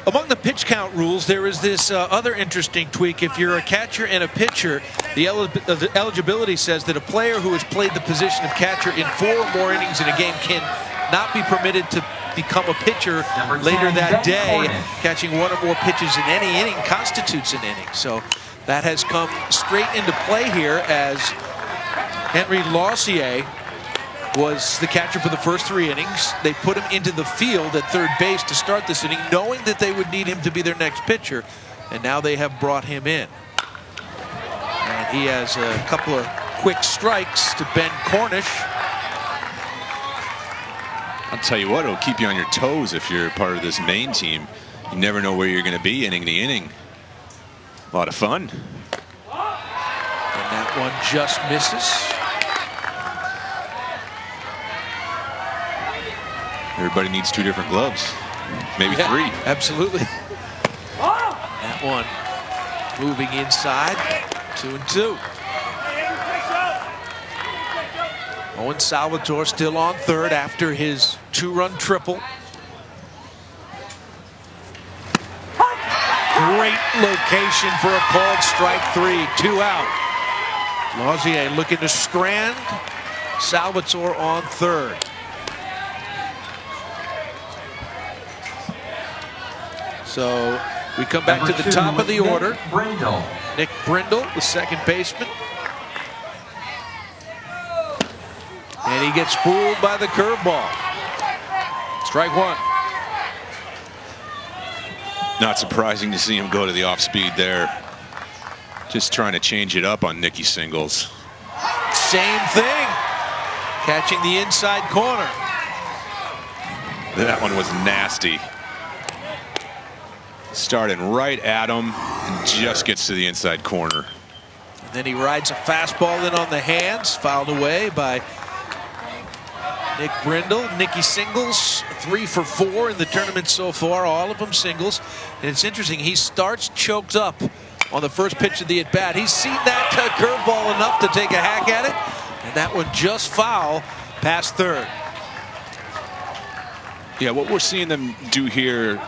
Among the pitch count rules, there is this other interesting tweak. If you're a catcher and a pitcher, the eligibility says that a player who has played the position of catcher in 4 or more innings in a game cannot be permitted to become a pitcher later that day. Catching 1 or more pitches in any inning constitutes an inning. So that has come straight into play here, as Henry Lausier was the catcher for the first 3 innings. They put him into the field at third base to start this inning, knowing that they would need him to be their next pitcher, and now they have brought him in. And he has a couple of quick strikes to Ben Cornish. I'll tell you what, it'll keep you on your toes if you're part of this Maine team. You never know where you're going to be inning to inning. A lot of fun. And that one just misses. Everybody needs 2 different gloves, maybe 3. Absolutely. That one moving inside, 2-2. Owen Salvatore still on third after his 2-run triple. Great location for a called strike 3, 2 out. Lausier looking to strand Salvatore on third. So we come back to the top of the order. Nick Brindle, the second baseman. And he gets fooled by the curveball. Strike 1. Not surprising to see him go to the off-speed there. Just trying to change it up on Nicky Singles. Same thing. Catching the inside corner. That one was nasty. Starting right at him and just gets to the inside corner. And then he rides a fastball in on the hands, fouled away by Nick Brindle. Nicky Singles, 3 for 4 in the tournament so far, all of them singles. And it's interesting, he starts choked up on the first pitch of the at-bat. He's seen that curveball enough to take a hack at it, and that one just foul past third. Yeah, what we're seeing them do here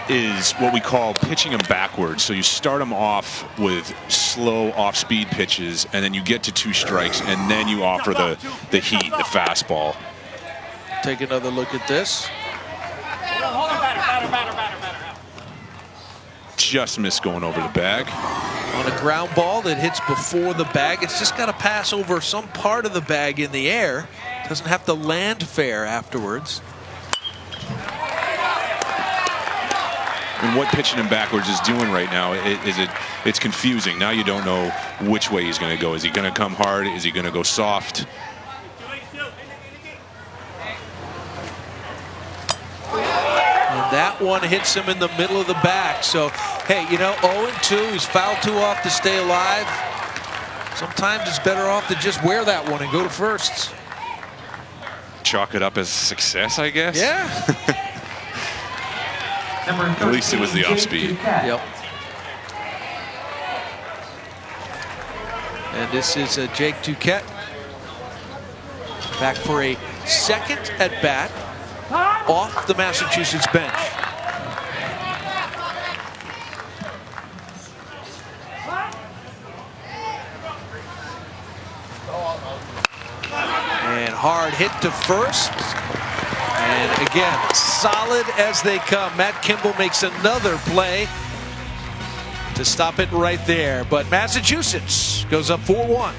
is what we call pitching them backwards. So you start them off with slow off-speed pitches, and then you get to 2 strikes, and then you offer the heat, the fastball. Take another look at this. Just missed going over the bag. On a ground ball that hits before the bag, it's just got to pass over some part of the bag in the air. Doesn't have to land fair afterwards. And what pitching him backwards is doing right now it's confusing. Now you don't know which way he's going to go. Is he going to come hard? Is he going to go soft? And that one hits him in the middle of the back. So, hey, you know, 0-2, he's fouled 2 off to stay alive. Sometimes it's better off to just wear that one and go to firsts. Chalk it up as success, I guess. Yeah. At least it was the off speed. Yep. And this is Jake Duquette back for a second at bat off the Massachusetts bench. And hard hit to first. And again, solid as they come. Matt Kimball makes another play to stop it right there. But Massachusetts goes up 4-1.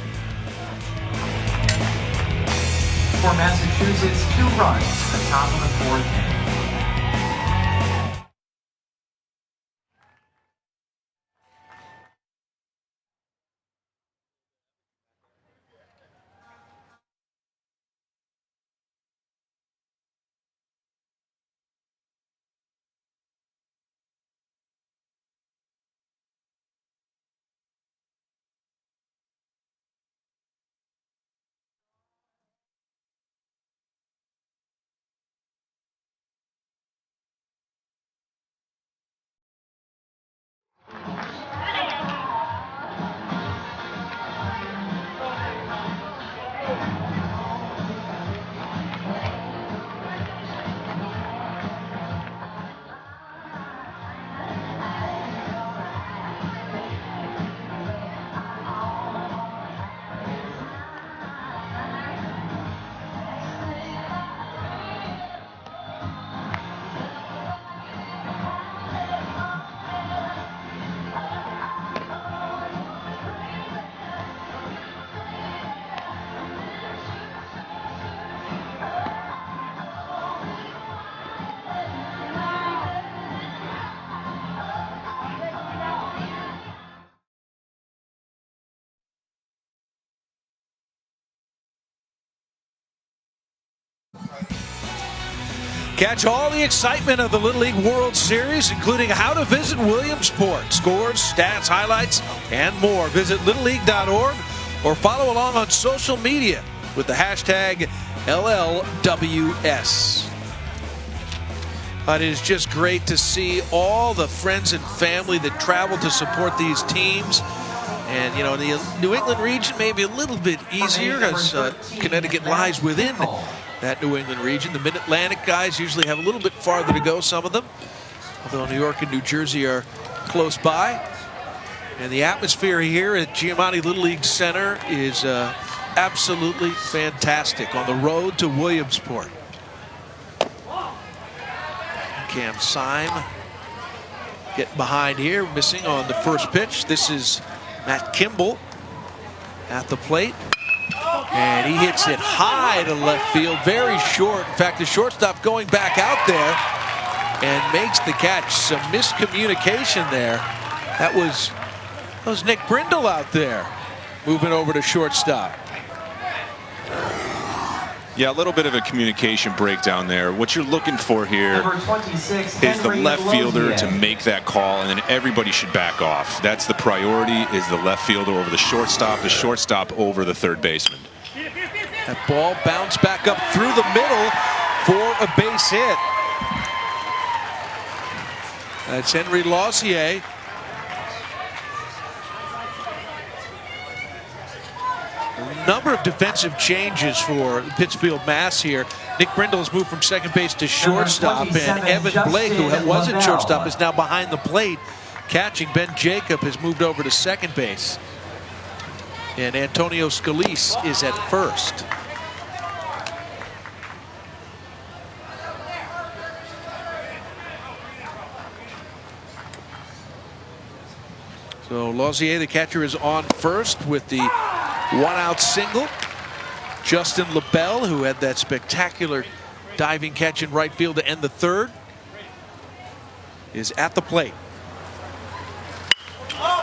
For Massachusetts, 2 runs at the top of the 4th inning. Catch all the excitement of the Little League World Series, including how to visit Williamsport, scores, stats, highlights, and more. Visit littleleague.org or follow along on social media with the hashtag LLWS. It is just great to see all the friends and family that travel to support these teams. And, you know, in the New England region, maybe a little bit easier as Connecticut lies within that New England region. The Mid-Atlantic guys usually have a little bit farther to go, some of them, although New York and New Jersey are close by. And the atmosphere here at Giamatti Little League Center is absolutely fantastic on the road to Williamsport. Cam Syme getting behind here, missing on the first pitch. This is Matt Kimball at the plate. And he hits it high to left field, very short. In fact, the shortstop going back out there and makes the catch. Some miscommunication there. That was Nick Brindle out there moving over to shortstop. Yeah, a little bit of a communication breakdown there. What you're looking for here is the left fielder to make that call, and then everybody should back off. That's the priority, is the left fielder over the shortstop over the third baseman. That ball bounced back up through the middle for a base hit. That's Henry Lausier. A number of defensive changes for Pittsfield Mass here. Nick Brindle has moved from second base to shortstop, and Evan Blake, who was at shortstop, is now behind the plate catching. Ben Jacob has moved over to second base, and Antonio Scalise is at first. So Lausier, the catcher, is on first with the one-out single. Justin LaBelle, who had that spectacular diving catch in right field to end the third, is at the plate.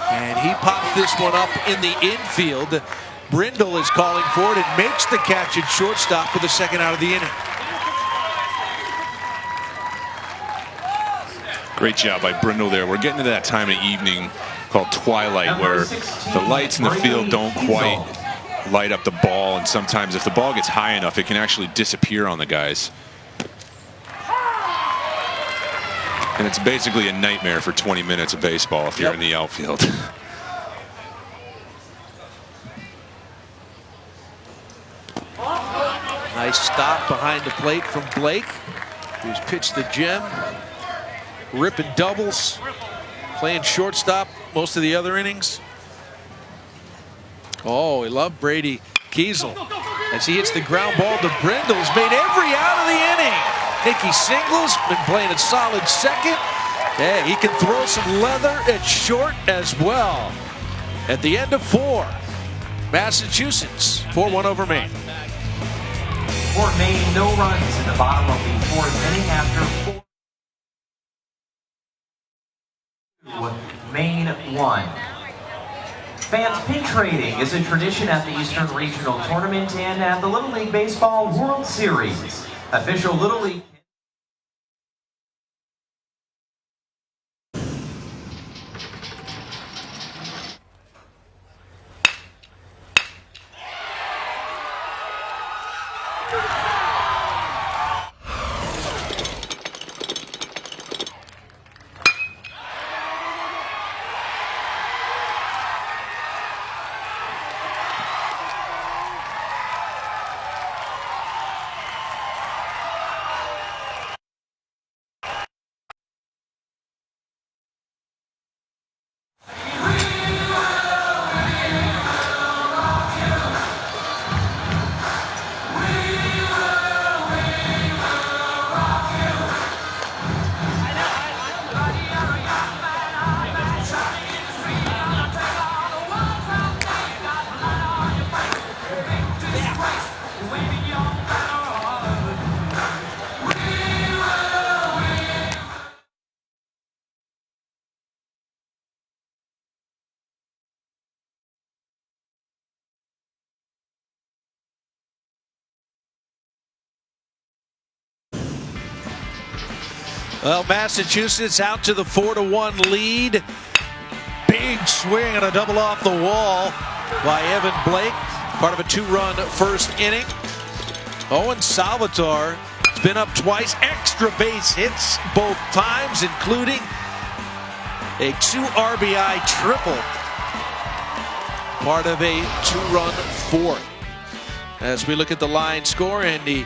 And he pops this one up in the infield. Brindle is calling for it and makes the catch at shortstop for the second out of the inning. Great job by Brindle there. We're getting to that time of evening called twilight where the lights in the field don't quite light up the ball, and sometimes if the ball gets high enough, it can actually disappear on the guys. And it's basically a nightmare for 20 minutes of baseball if you're in the outfield. Nice stop behind the plate from Blake, who's pitched the gem. Ripping doubles, playing shortstop most of the other innings. Oh, we love Brady Kiesel as he hits the ground ball to Brindle. He's made every out of the inning. Nicky Singles been playing a solid second. Yeah, he can throw some leather at short as well. At the end of 4, Massachusetts 4-1 over Maine. For Maine, no runs in the bottom of the 4th inning after 4. Maine 1. Fans pin trading is a tradition at the Eastern Regional Tournament and at the Little League Baseball World Series. Official Little League. Well, Massachusetts out to the 4-1 lead. Big swing and a double off the wall by Evan Blake, part of a 2-run first inning. Owen Salvatore has been up twice, extra base hits both times, including a 2 RBI triple, part of a 2-run fourth. As we look at the line score and the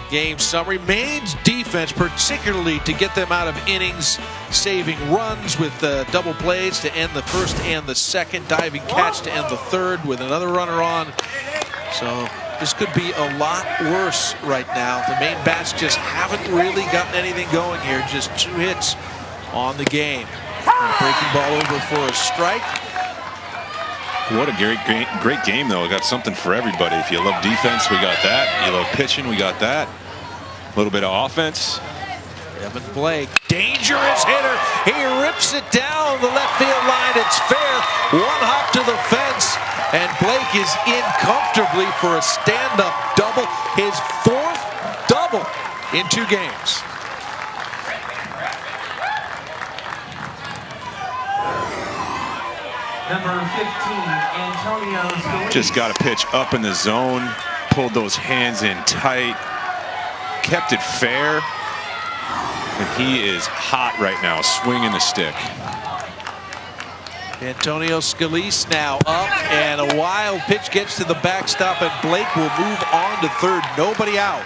game summary, Maine's defense, particularly to get them out of innings, saving runs with double plays to end the first and the second, diving catch to end the third with another runner on. So this could be a lot worse right now. The Maine bats just haven't really gotten anything going here. Just 2 hits on the game. Breaking ball over for a strike. What a great game, though. We got something for everybody. If you love defense, we got that. You love pitching, we got that. A little bit of offense. Evan Blake, dangerous hitter. He rips it down the left field line. It's fair. 1 hop to the fence, and Blake is in comfortably for a stand-up double. His 4th double in 2 games. Number 15, Antonio Scalise. Just got a pitch up in the zone, pulled those hands in tight, kept it fair, and he is hot right now, swinging the stick. Antonio Scalise now up, and a wild pitch gets to the backstop, and Blake will move on to third. Nobody out.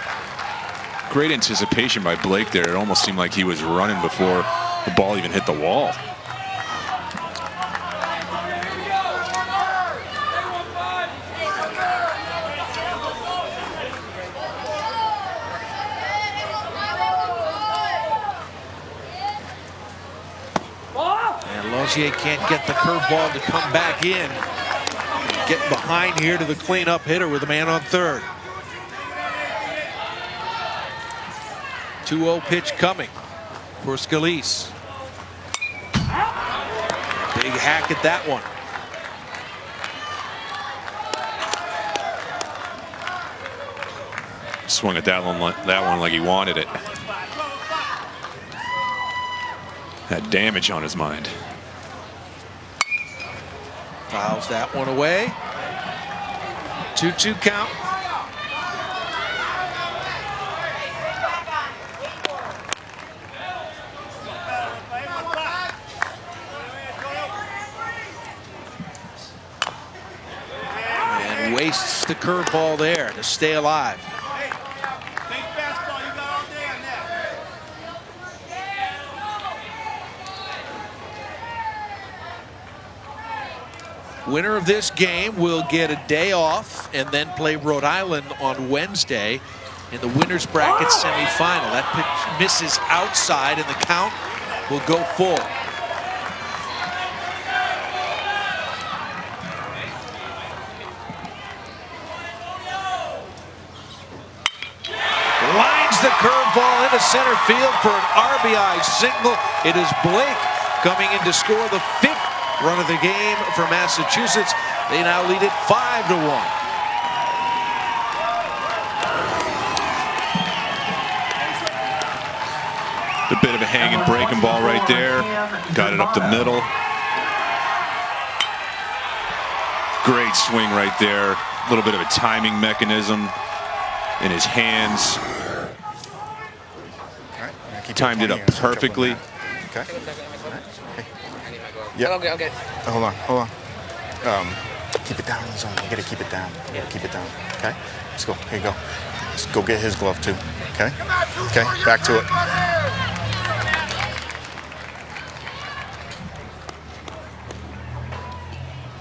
Great anticipation by Blake there. It almost seemed like he was running before the ball even hit the wall. Lazier can't get the curveball to come back in. Getting behind here to the cleanup hitter with a man on third. 2-0 pitch coming for Scalise. Big hack at that one. Swung at that one like he wanted it. Had damage on his mind. Fouls that one away. 2-2 count. And wastes the curveball there to stay alive. Winner of this game will get a day off and then play Rhode Island on Wednesday in the winner's bracket semifinal. That pitch misses outside and the count will go full. Lines the curveball into center field for an RBI single. It is Blake coming in to score the 5th run of the game for Massachusetts. They now lead it 5-1. A bit of a hanging breaking ball right there. Got it up the middle. Great swing right there. A little bit of a timing mechanism in his hands. Timed it up perfectly. Okay. Yeah. Okay. Hold on. Keep it down in the zone. You gotta keep it down. Keep it down. Okay. Let's go. Here you go. Let's go get his glove too. Okay. Okay. Back to it.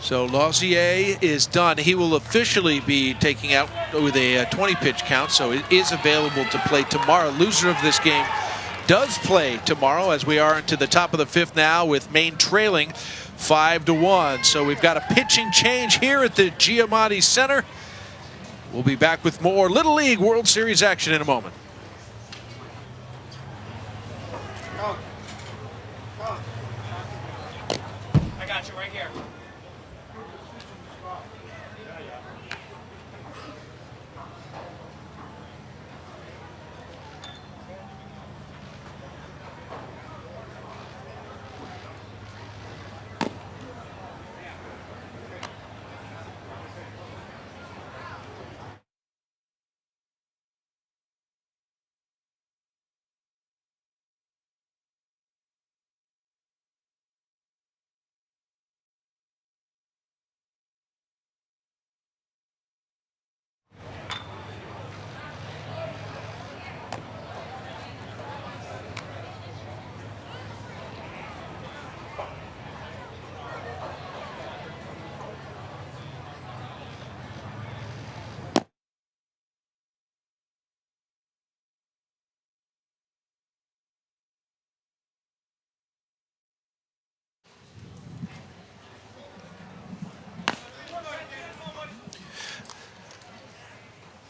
So Lazier is done. He will officially be taking out with a 20-pitch count, so it is available to play tomorrow. Loser of this game does play tomorrow as we are into the top of the 5th now with Maine trailing 5-1. So we've got a pitching change here at the Giamatti Center. We'll be back with more Little League World Series action in a moment. I got you right here.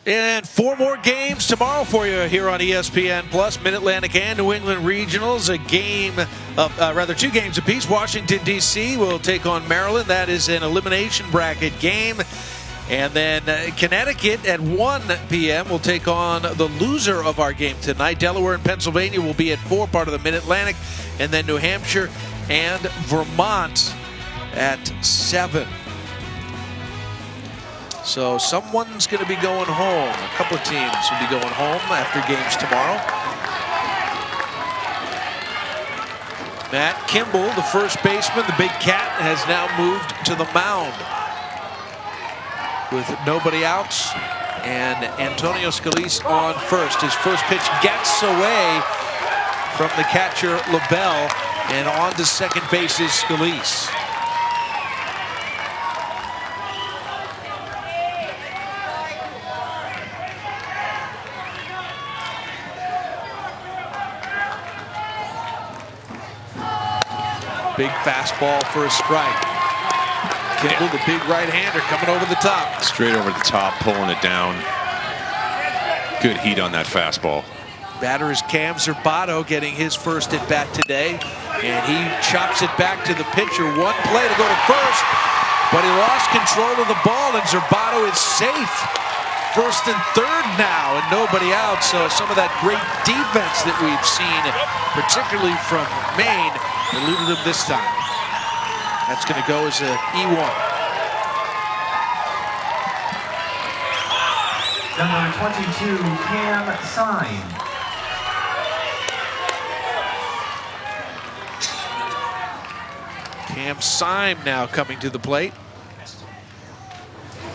And 4 more games tomorrow for you here on ESPN Plus. Mid-Atlantic and New England Regionals. A game of, rather 2 games apiece. Washington, D.C. will take on Maryland. That is an elimination bracket game. And then Connecticut at 1 p.m. will take on the loser of our game tonight. Delaware and Pennsylvania will be at 4, part of the Mid-Atlantic. And then New Hampshire and Vermont at 7. So someone's going to be going home. A couple of teams will be going home after games tomorrow. Matt Kimball, the first baseman, the big cat, has now moved to the mound with nobody out. And Antonio Scalise on first. His first pitch gets away from the catcher, LaBelle, and on to second base is Scalise. Big fastball for a strike. Kimball, the big right-hander, coming over the top. Straight over the top, pulling it down. Good heat on that fastball. Batter is Cam Zerbato getting his first at bat today, and he chops it back to the pitcher. One play to go to first, but he lost control of the ball, and Zerbato is safe. First and third now, and nobody out. So some of that great defense that we've seen, particularly from Maine, eluded him this time. That's going to go as a E1. Number 22, Cam Syme. Cam Syme now coming to the plate.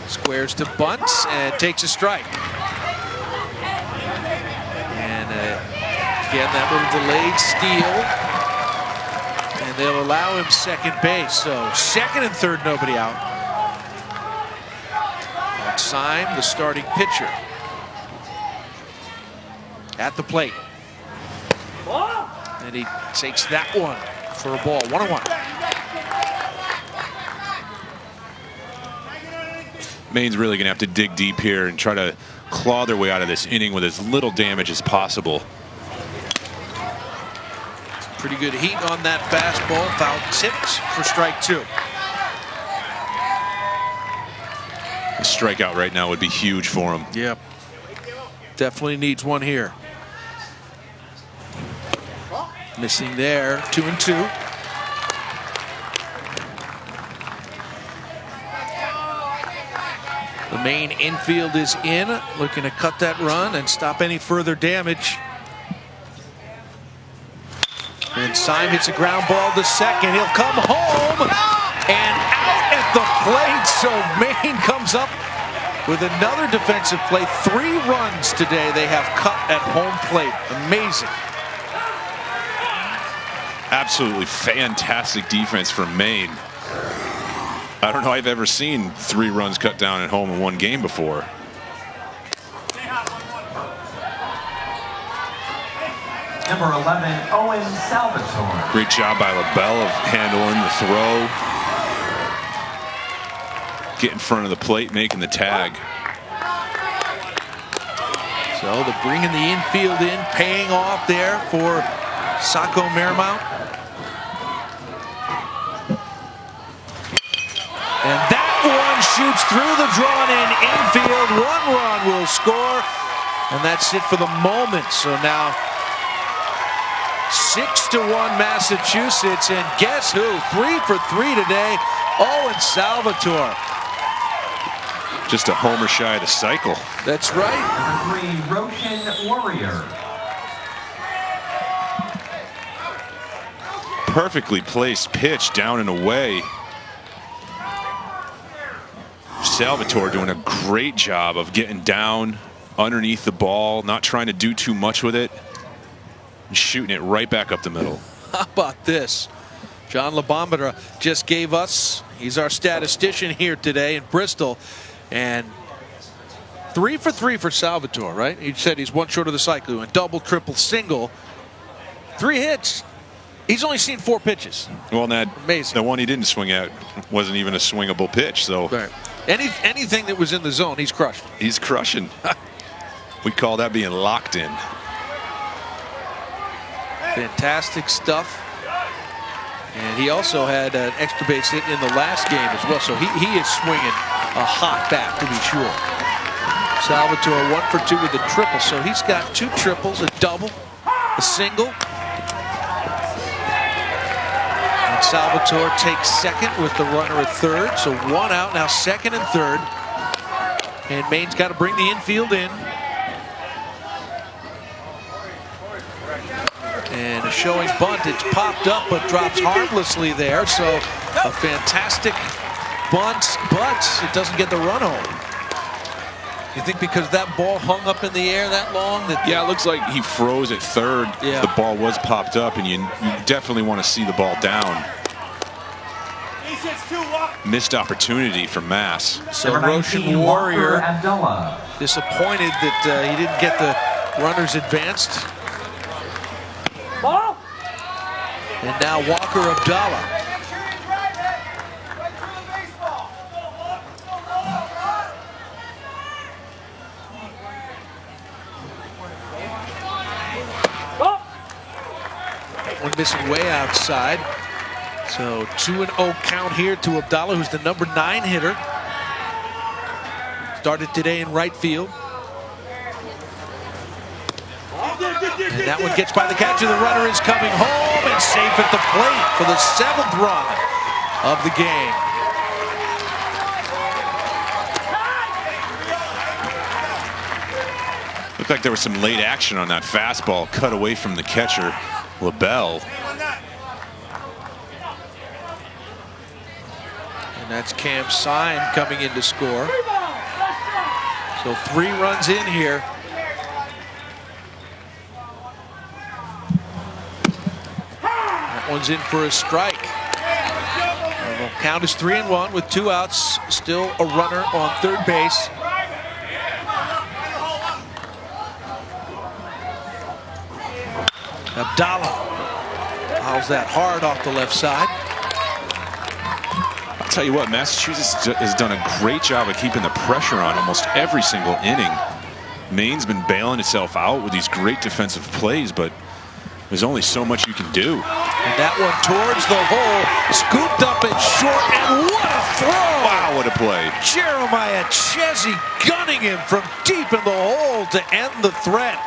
Squares to bunts and takes a strike. And again, that little delayed steal. And they'll allow him second base. So second and third, nobody out. And Syme, the starting pitcher, at the plate. And he takes that one for a ball. 1-1. Maine's really going to have to dig deep here and try to claw their way out of this inning with as little damage as possible. Pretty good heat on that fastball. Foul tipped for strike 2. A strikeout right now would be huge for him. Yep. Definitely needs one here. Missing there. 2-2. The Maine infield is in, looking to cut that run and stop any further damage. And Syme hits a ground ball to second. He'll come home and out at the plate. So Maine comes up with another defensive play. 3 runs today they have cut at home plate. Amazing. Absolutely fantastic defense from Maine. I don't know I've ever seen 3 runs cut down at home in one game before. Number 11, Owen Salvatore. Great job by LaBelle of handling the throw. Get in front of the plate, making the tag. So they're bringing the infield in, paying off there for Saco Marymount. And that one shoots through the drawn-in infield. 1 run will score, and that's it for the moment. So now 6-1 Massachusetts, and guess who? 3 for 3 today, Owen Salvatore. Just a homer shy of the cycle. That's right. Number 3, Roshan Warrior. Perfectly placed pitch down and away. Salvatore doing a great job of getting down underneath the ball, not trying to do too much with it, and shooting it right back up the middle. How about this? John LaBombera just gave us, he's our statistician here today in Bristol, and 3 for 3 for Salvatore, right? He said he's 1 short of the cycle. He went double, triple, single. 3 hits. He's only seen 4 pitches. Well, that Amazing. the one he didn't swing at wasn't even a swingable pitch, so Right. Anything that was in the zone, he's crushed. he's crushing. We call that being locked in. Fantastic stuff. And he also had an extra base hit in the last game as well. So he is swinging a hot bat, to be sure. Salvatore 1 for 2 with a triple. So he's got 2 triples, a double, a single. And Salvatore takes second with the runner at third. So 1 out, now second and third. And Maine's got to bring the infield in. And a showing bunt. It's popped up but drops harmlessly there. So a fantastic bunt, but it doesn't get the run home. You think because that ball hung up in the air that long? Yeah, it looks like he froze at third. Yeah. The ball was popped up, and you definitely want to see the ball down. Missed opportunity for Mass. So Number 19, Roshan Warrior Walker Abdullah. disappointed that he didn't get the runners advanced. And now Walker Abdallah. One missing way outside. So 2-0 count here to Abdallah, who's the number 9 hitter. Started today in right field. And that one gets by the catcher. The runner is coming home and safe at the plate for the 7th run of the game. Looked like there was some late action on that fastball cut away from the catcher, LaBelle. And that's Cam Syme coming in to score. So 3 runs in here. That one's in for a strike. The count is 3-1 with 2 outs. Still a runner on third base. Abdallah fouls that hard off the left side. I'll tell you what, Massachusetts has done a great job of keeping the pressure on almost every single inning. Maine's been bailing itself out with these great defensive plays, but there's only so much you can do. And that one towards the hole, scooped up and short, and what a throw! Wow, what a play. Jeremiah Chessie gunning him from deep in the hole to end the threat.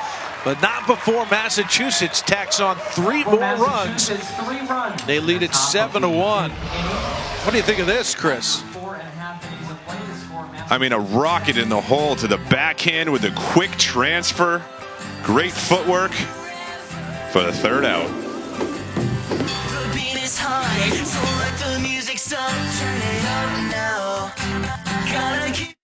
But not before Massachusetts tacks on 3 more runs. They lead at 7-1. What do you think of this, Chris? I mean, a rocket in the hole to the backhand with a quick transfer. Great footwork for the 3rd out. The beat is high, so let the music stop. Turn it up now. Gotta keep.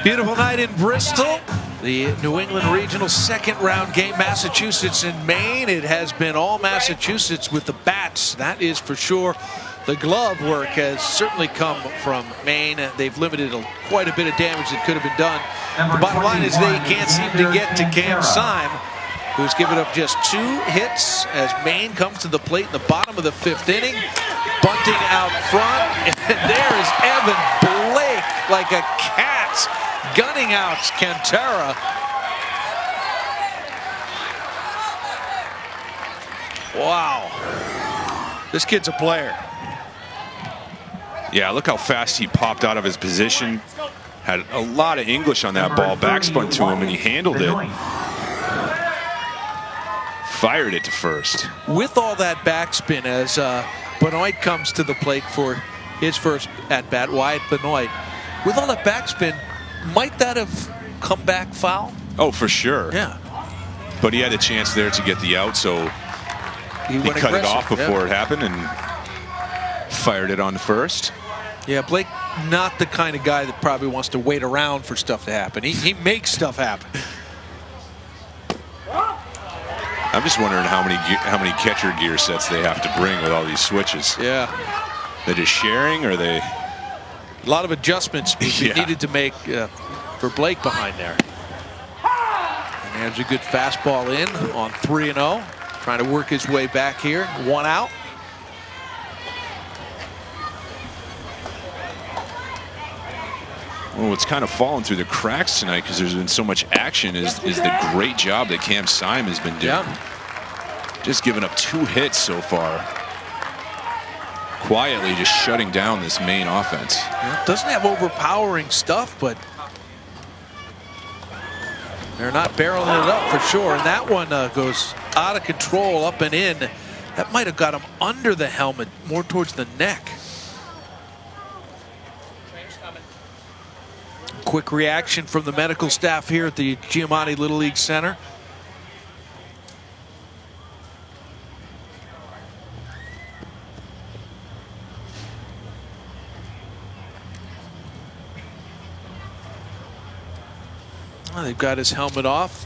Beautiful night in Bristol. The New England Regional 2nd round game, Massachusetts and Maine. It has been all Massachusetts with the bats, that is for sure. The glove work has certainly come from Maine. They've limited quite a bit of damage that could have been done. The bottom line is they can't seem to get to Cam Syme, who's given up just 2 hits as Maine comes to the plate in the bottom of the 5th inning. Bunting out front, and there is Evan Blake like a cat gunning out Cantera. Wow. This kid's a player. Yeah, look how fast he popped out of his position. Had a lot of English on that ball, backspun to him, and he handled it. Fired it to first. With all that backspin as Benoit comes to the plate for his first at-bat, Wyatt Benoit. With all that backspin, might that have come back foul? Oh, for sure. Yeah. But he had a chance there to get the out, so he cut it off before it happened and fired it on first. Yeah, Blake, not the kind of guy that probably wants to wait around for stuff to happen. He makes stuff happen. I'm just wondering how many catcher gear sets they have to bring with all these switches. Yeah. They're just sharing, or they? A lot of adjustments needed to make for Blake behind there. And there's a good fastball in on 3-0. Trying to work his way back here. 1 out. Well, what's kind of fallen through the cracks tonight, because there's been so much action, is the great job that Cam Syme has been doing. Yeah. Just giving up 2 hits so far. Quietly just shutting down this main offense. Yeah, doesn't have overpowering stuff, but they're not barreling it up for sure. And that one goes out of control, up and in. That might have got him under the helmet, more towards the neck. Quick reaction from the medical staff here at the Giamatti Little League Center. Oh, they've got his helmet off.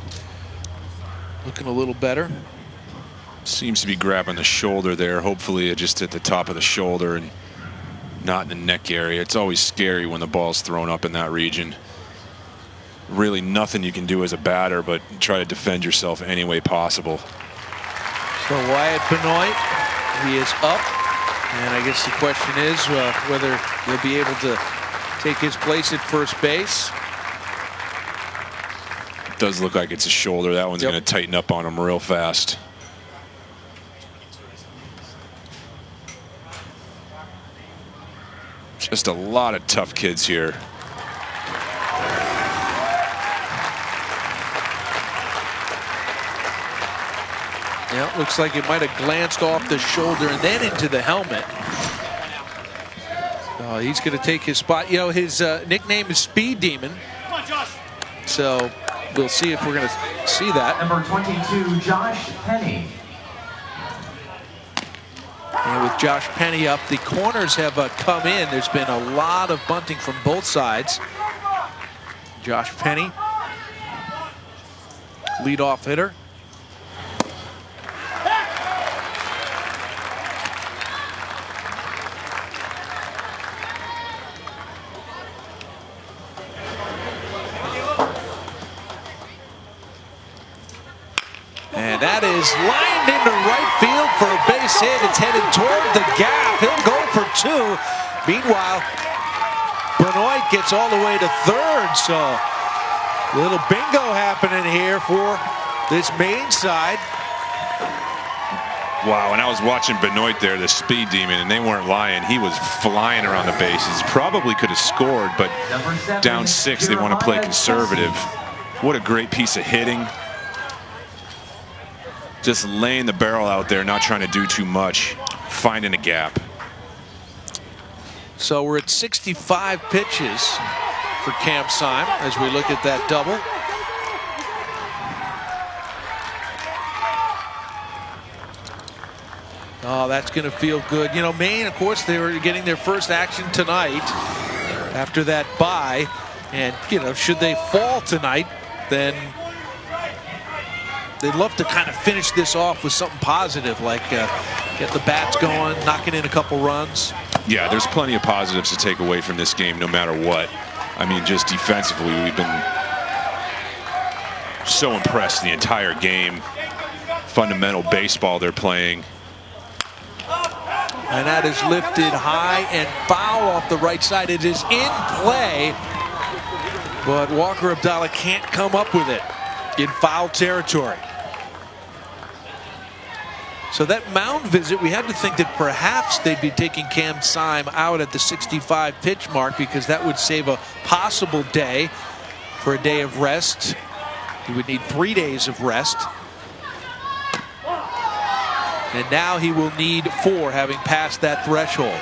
Looking a little better. Seems to be grabbing the shoulder there. Hopefully just at the top of the shoulder and not in the neck area. It's always scary when the ball's thrown up in that region. Really nothing you can do as a batter but try to defend yourself any way possible. So Wyatt Benoit, he is up. And I guess the question is whether he'll be able to take his place at first base. It does look like it's a shoulder. That one's going to tighten up on him real fast. Just a lot of tough kids here. Yeah, looks like it might have glanced off the shoulder and then into the helmet. Oh, he's going to take his spot. You know, his nickname is Speed Demon. Come on, Josh. So we'll see if we're going to see that. Number 22, Josh Penny. And with Josh Penny up, the corners have come in. There's been a lot of bunting from both sides. Josh Penny, leadoff hitter. And that is lined into right field for a base hit. It's headed toward the gap. He'll go for 2. Meanwhile, Benoit gets all the way to third. So a little bingo happening here for this main side. Wow, and I was watching Benoit there, the Speed Demon, and they weren't lying. He was flying around the bases. Probably could have scored, but down 6, they want to play conservative. What a great piece of hitting. Just laying the barrel out there, not trying to do too much, finding a gap. So we're at 65 pitches for Cam Syme as we look at that double. Oh, that's going to feel good. You know, Maine, of course, they were getting their first action tonight after that bye. And, you know, should they fall tonight, then they'd love to kind of finish this off with something positive, like get the bats going, knocking in a couple runs. Yeah, there's plenty of positives to take away from this game no matter what. I mean, just defensively, we've been so impressed the entire game. Fundamental baseball they're playing. And that is lifted high and foul off the right side. It is in play, but Walker Abdallah can't come up with it in foul territory. So that mound visit, we had to think that perhaps they'd be taking Cam Syme out at the 65 pitch mark, because that would save a possible day for a day of rest. He would need 3 days of rest. And now he will need 4, having passed that threshold.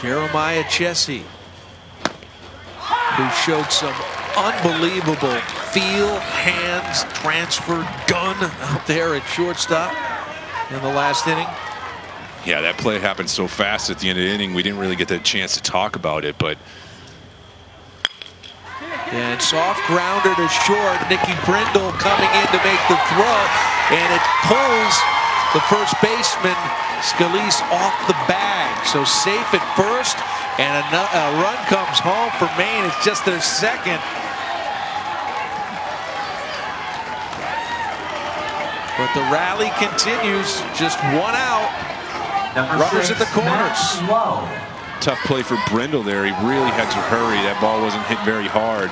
Jeremiah Chessie, who showed some unbelievable feel, hands, transfer, gun out there at shortstop in the last inning. Yeah, that play happened so fast at the end of the inning, we didn't really get the chance to talk about it, but. And soft grounder to short. Nicky Brindle coming in to make the throw, and it pulls the first baseman Scalise off the bag. So safe at first, and a run comes home for Maine. It's just their second. But the rally continues. Just one out. Runners at the corners. Tough play for Brindle there. He really had to hurry. That ball wasn't hit very hard.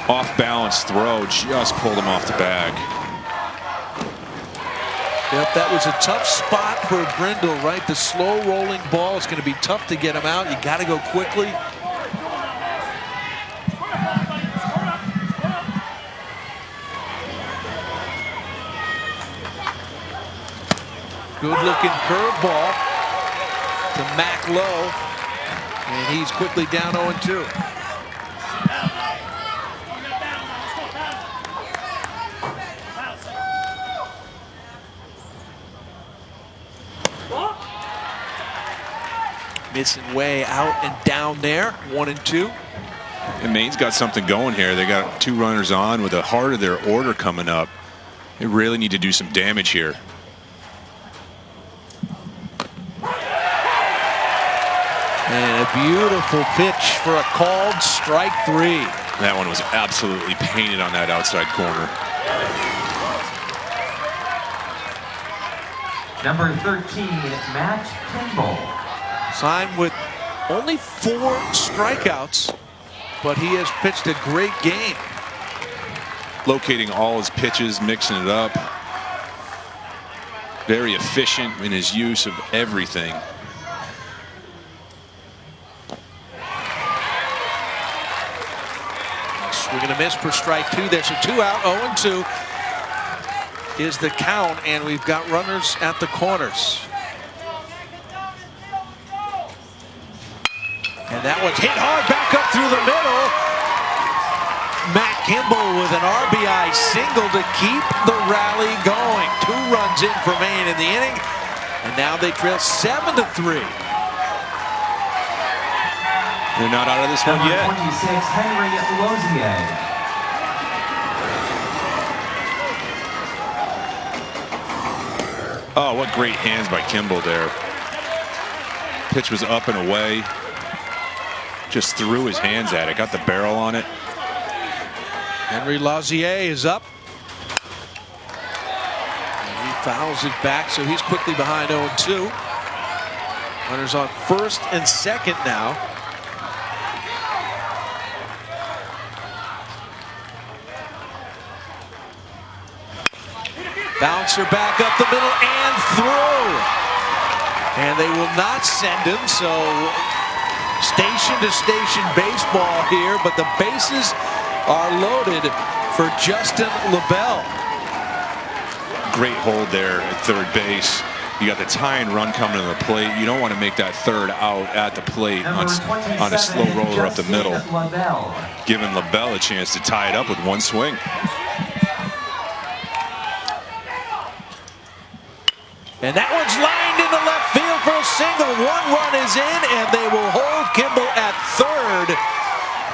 Off balance throw, just pulled him off the bag. Yep, that was a tough spot for Brindle, right? The slow rolling ball is going to be tough to get him out. You got to go quickly. Good looking curveball to Mac Lowe, and he's quickly down 0-2. Missing way out and down there, 1-2. And Maine's got something going here. They got 2 runners on with the heart of their order coming up. They really need to do some damage here. And a beautiful pitch for a called strike 3. That one was absolutely painted on that outside corner. Number 13, Matt Kimball. Signed with only 4 strikeouts, but he has pitched a great game. Locating all his pitches, mixing it up. Very efficient in his use of everything. Swing and a miss for strike 2 there. So 2 out, 0-2 is the count, and we've got runners at the corners. And that one's hit hard back up through the middle. Matt Kimball with an RBI single to keep the rally going. 2 runs in for Maine in the inning, and now they trail 7-3. They're not out of this one yet. Number 26, Henry Lozier. Oh, what great hands by Kimball there. Pitch was up and away. Just threw his hands at it, got the barrel on it. Henry Lozier is up. And he fouls it back, so he's quickly behind 0-2. Runners on first and second now. Bouncer back up the middle and through. And they will not send him, so station to station baseball here, but the bases are loaded for Justin LaBelle. Great hold there at third base. You got the tying run coming to the plate. You don't want to make that third out at the plate on a slow roller up the middle. Giving LaBelle a chance to tie it up with 1 swing. And that one's lined into left field for a single. 1 run is in, and they will hold Kimball at third.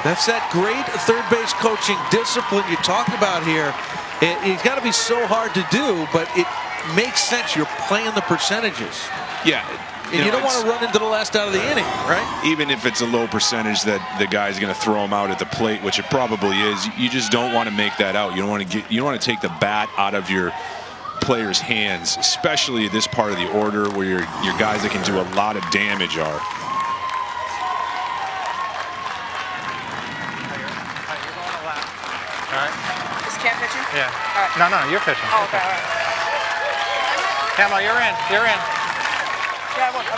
That's that great third base coaching discipline you talked about here. It's got to be so hard to do, but it makes sense. You're playing the percentages. Yeah. And you don't want to run into the last out of the inning, right? Even if it's a low percentage that the guy's going to throw him out at the plate, which it probably is, you just don't want to make that out. You don't want to take the bat out of your players' hands, especially this part of the order where your guys that can do a lot of damage are. All right. Is Cam pitching? Yeah. All right. No, you're pitching. Oh, okay. All right. Camo, you're in. You're in. Yeah, I won.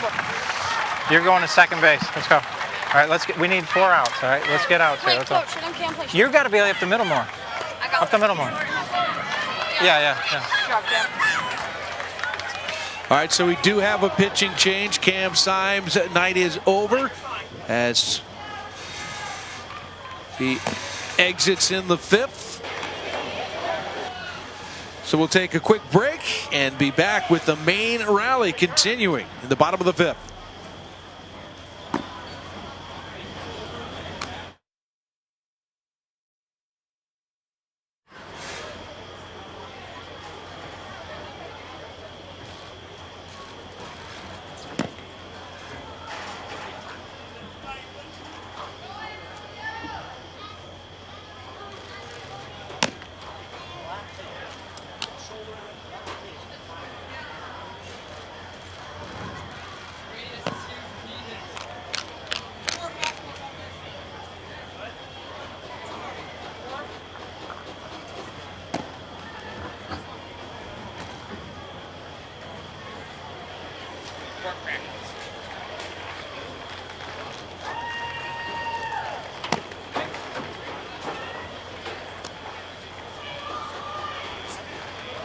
You're going to second base. Let's go. All right, we need 4 outs, all right? Let's get outs here. Wait, coach, let him Cam play. You got to be up the middle more. I got Up the middle more. Yeah. Good job, Cam. All right, so we do have a pitching change. Cam Symes' night is over as he exits in the 5th. So we'll take a quick break and be back with the main rally continuing in the bottom of the fifth.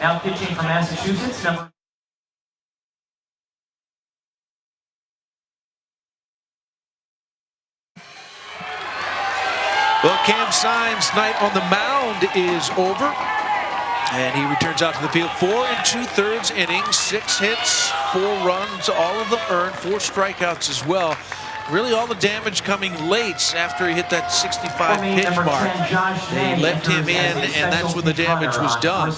Now pitching for Massachusetts, number... Well, Cam Symes' night on the mound is over, and he returns out to the field. 4 2/3 innings, 6 hits, 4 runs, all of them earned, 4 strikeouts as well. Really all the damage coming late after he hit that 65 pitch mark. They left him in, and that's when the damage was done.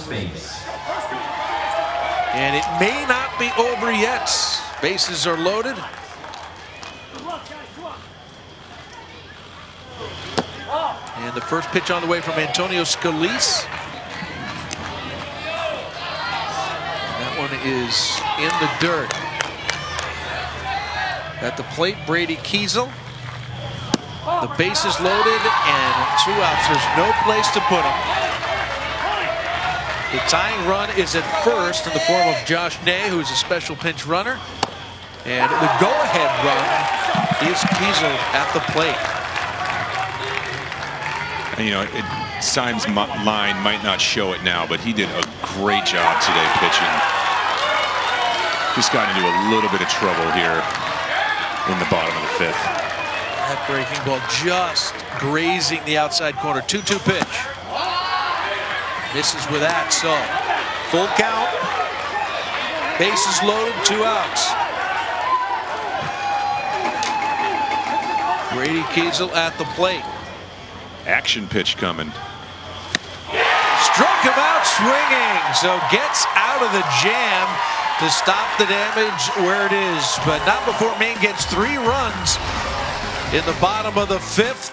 And it may not be over yet. Bases are loaded. And the first pitch on the way from Antonio Scalise. That one is in the dirt. At the plate, Brady Kiesel. The bases loaded and 2 outs. There's no place to put them. The tying run is at first in the form of Josh Ney, who's a special pinch runner. And the go-ahead run is Kiesel at the plate. You know, Symes' line might not show it now, but he did a great job today pitching. Just got into a little bit of trouble here in the bottom of the fifth. That breaking ball just grazing the outside corner. 2-2 pitch. Misses with that, so full count. Bases loaded, 2 outs. Brady Kiesel at the plate. Action pitch coming. Struck him out swinging, so gets out of the jam to stop the damage where it is, but not before Maine gets 3 runs in the bottom of the fifth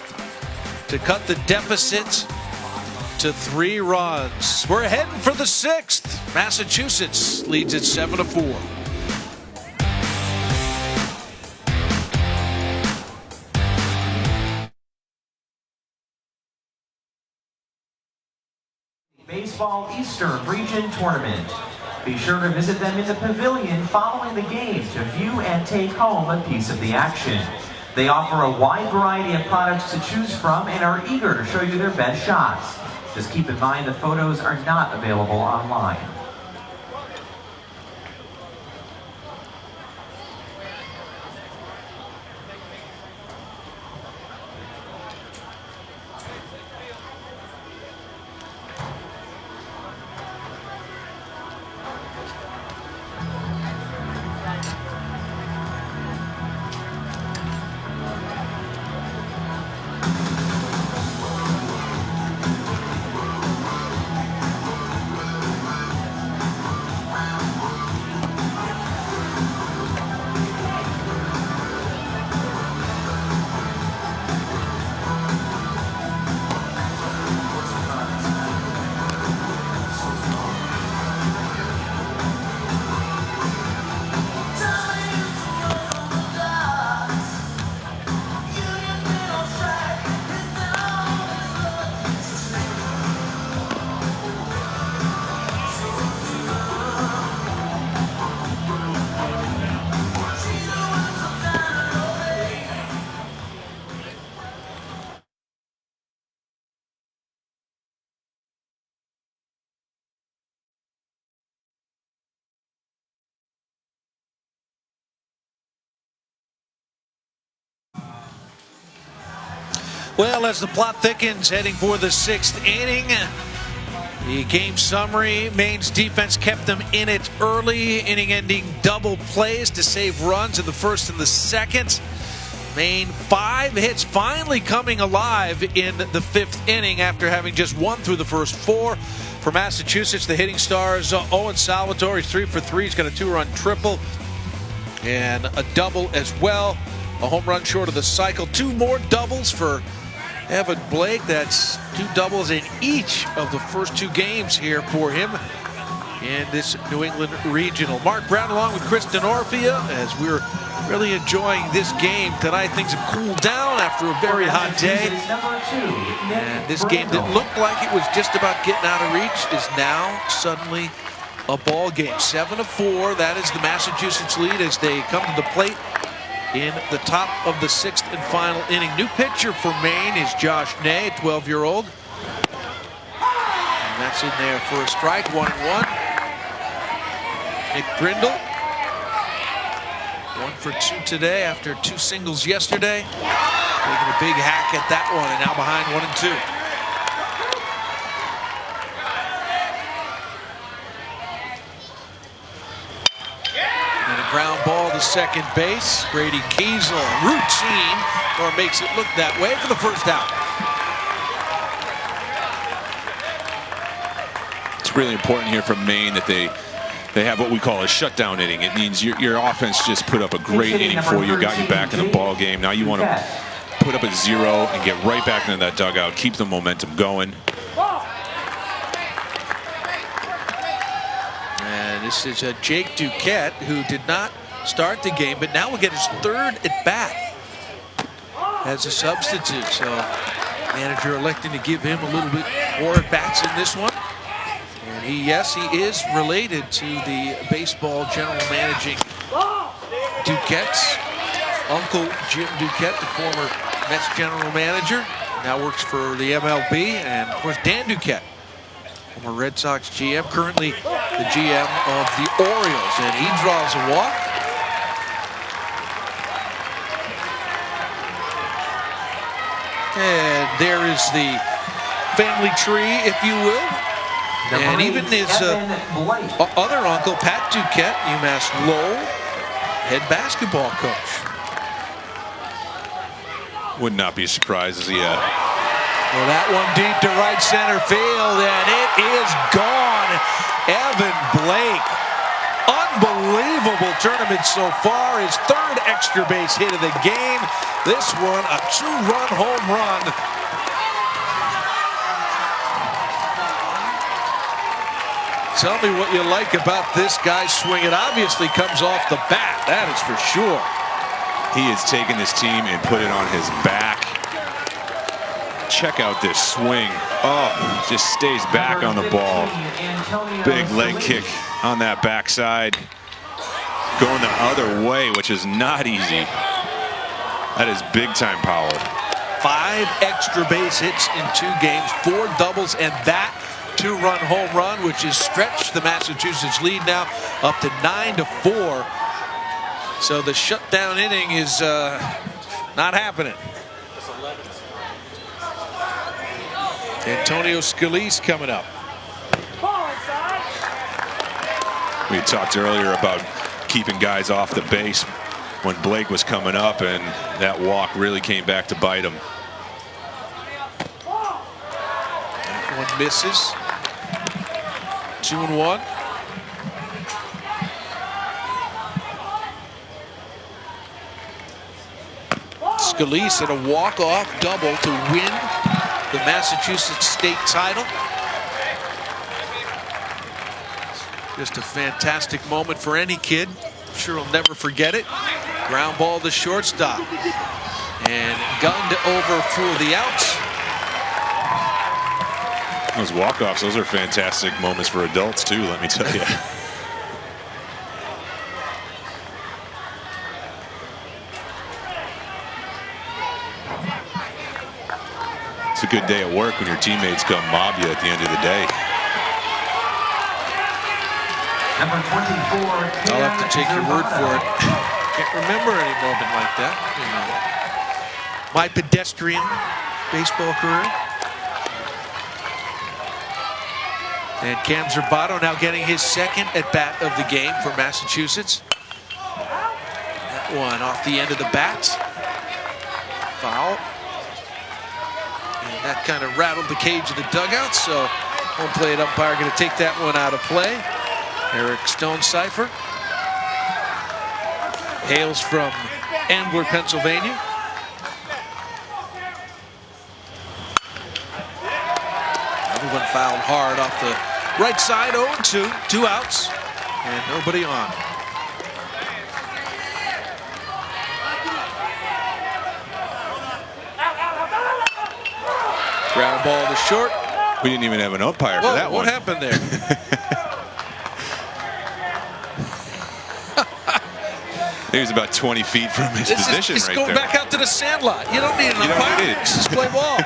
to cut the deficit to 3 runs. We're heading for the 6th. Massachusetts leads it 7-4. Baseball Eastern Region Tournament. Be sure to visit them in the pavilion following the game to view and take home a piece of the action. They offer a wide variety of products to choose from and are eager to show you their best shots. Just keep in mind the photos are not available online. Well, as the plot thickens, heading for the 6th inning, The game summary, Maine's defense kept them in it early, inning-ending double plays to save runs in the first and the second. Maine 5 hits finally coming alive in the 5th inning after having just 1 through the first 4. For Massachusetts, the hitting stars, Owen Salvatore, 3 for 3. He's got a 2-run triple and a double as well. A home run short of the cycle. 2 more doubles for Evan Blake. That's 2 doubles in each of the first 2 games here for him in this New England Regional. Mark Brown along with Chris Denorfia as we're really enjoying this game tonight. Things have cooled down after a very hot day. And this game that looked like it was just about getting out of reach is now suddenly a ball game. 7-4. That is the Massachusetts lead as they come to the plate in the top of the 6th and final inning. New pitcher for Maine is Josh Ney, 12-year-old. And that's in there for a strike, 1-1. Nick Brindle, 1 for 2 today after 2 singles yesterday. Taking a big hack at that one and now behind 1-2. Ground ball to second base. Brady Kiesel, routine, or makes it look that way for the first out. It's really important here from Maine that they have what we call a shutdown inning. It means your offense just put up a great inning for you, got you back in the ball game. Now you want to put up a 0 and get right back into that dugout, keep the momentum going. This is Jake Duquette, who did not start the game, but now will get his 3rd at bat as a substitute. So manager electing to give him a little bit more at bats in this one. And he is related to the baseball general managing Duquette's uncle, Jim Duquette, the former Mets general manager, now works for the MLB, and of course Dan Duquette, former Red Sox GM, currently the GM of the Orioles, and he draws a walk. And there is the family tree, if you will. And even his other uncle, Pat Duquette, UMass Lowell, head basketball coach. Would not be surprised as he well, that one deep to right center field, and it is gone. Evan Blake, unbelievable tournament so far. His 3rd extra base hit of the game. This one, a 2-run home run. Tell me what you like about this guy's swing. It obviously comes off the bat, that is for sure. He has taken this team and put it on his back. Check out this swing. Oh, just stays back on the ball. Big leg kick on that backside. Going the other way, which is not easy. That is big time power. 5 extra base hits in 2 games, 4 doubles, and that 2-run home run, which has stretched the Massachusetts lead now up to 9-4. So the shutdown inning is not happening. Antonio Scalise coming up. We talked earlier about keeping guys off the base when Blake was coming up, and that walk really came back to bite him. That one misses. 2-1. Scalise at a walk-off double to win the Massachusetts state title. Just a fantastic moment for any kid. I'm sure he'll never forget it. Ground ball to shortstop. And gunned over for the outs. Those walk-offs, those are fantastic moments for adults too, let me tell you. It's a good day at work when your teammates come mob you at the end of the day. Number 24. I'll have to take your word for it. Can't remember any moment like that. You know, my pedestrian baseball career. And Cam Zerbato now getting his second at bat of the game for Massachusetts. That one off the end of the bat. Foul. And that kind of rattled the cage of the dugout, so home plate umpire going to take that one out of play. Eric Stonecipher hails from Ambler, Pennsylvania. Another one fouled hard off the right side, 0-2, 2 outs, and nobody on. Ground ball to short. We didn't even have an umpire for that one. What happened there? He was about 20 feet from his position right there. It's going back out to the sandlot. You don't need an umpire. Just play ball.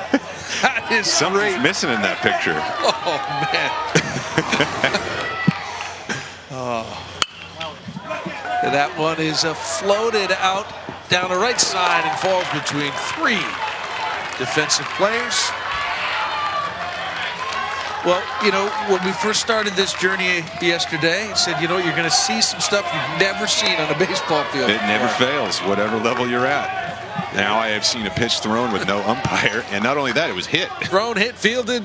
That is something's great. missing in that picture. Oh, man. Oh. That one is floated out down the right side and falls between 3 defensive players. Well, you know, when we first started this journey yesterday, it said, you know, you're going to see some stuff you've never seen on a baseball field. It never fails, whatever level you're at. Now I have seen a pitch thrown with no umpire, and not only that, it was hit. Thrown, hit, fielded.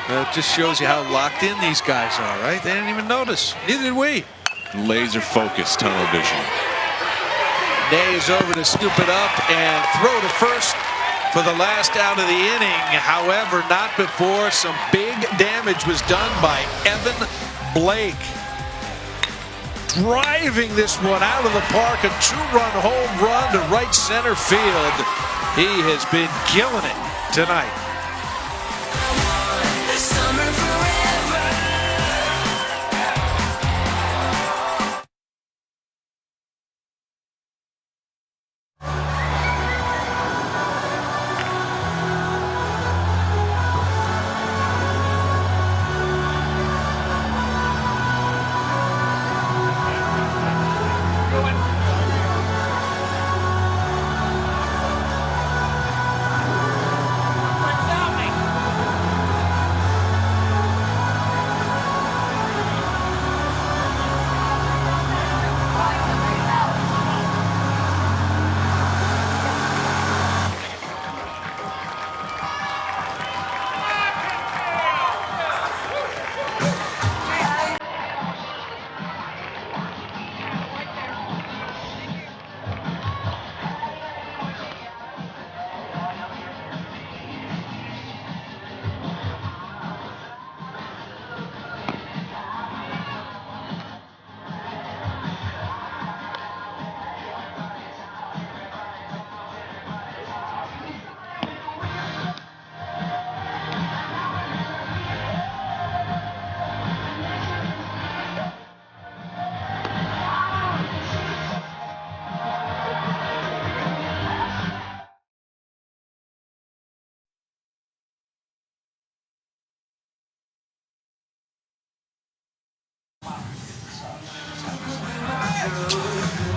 It just shows you how locked in these guys are, right? They didn't even notice. Neither did we. Laser focused tunnel vision. Day is over to scoop it up and throw to first for the last out of the inning. However, not before some big damage was done by Evan Blake. Driving this one out of the park, a 2-run home run to right center field. He has been killing it tonight.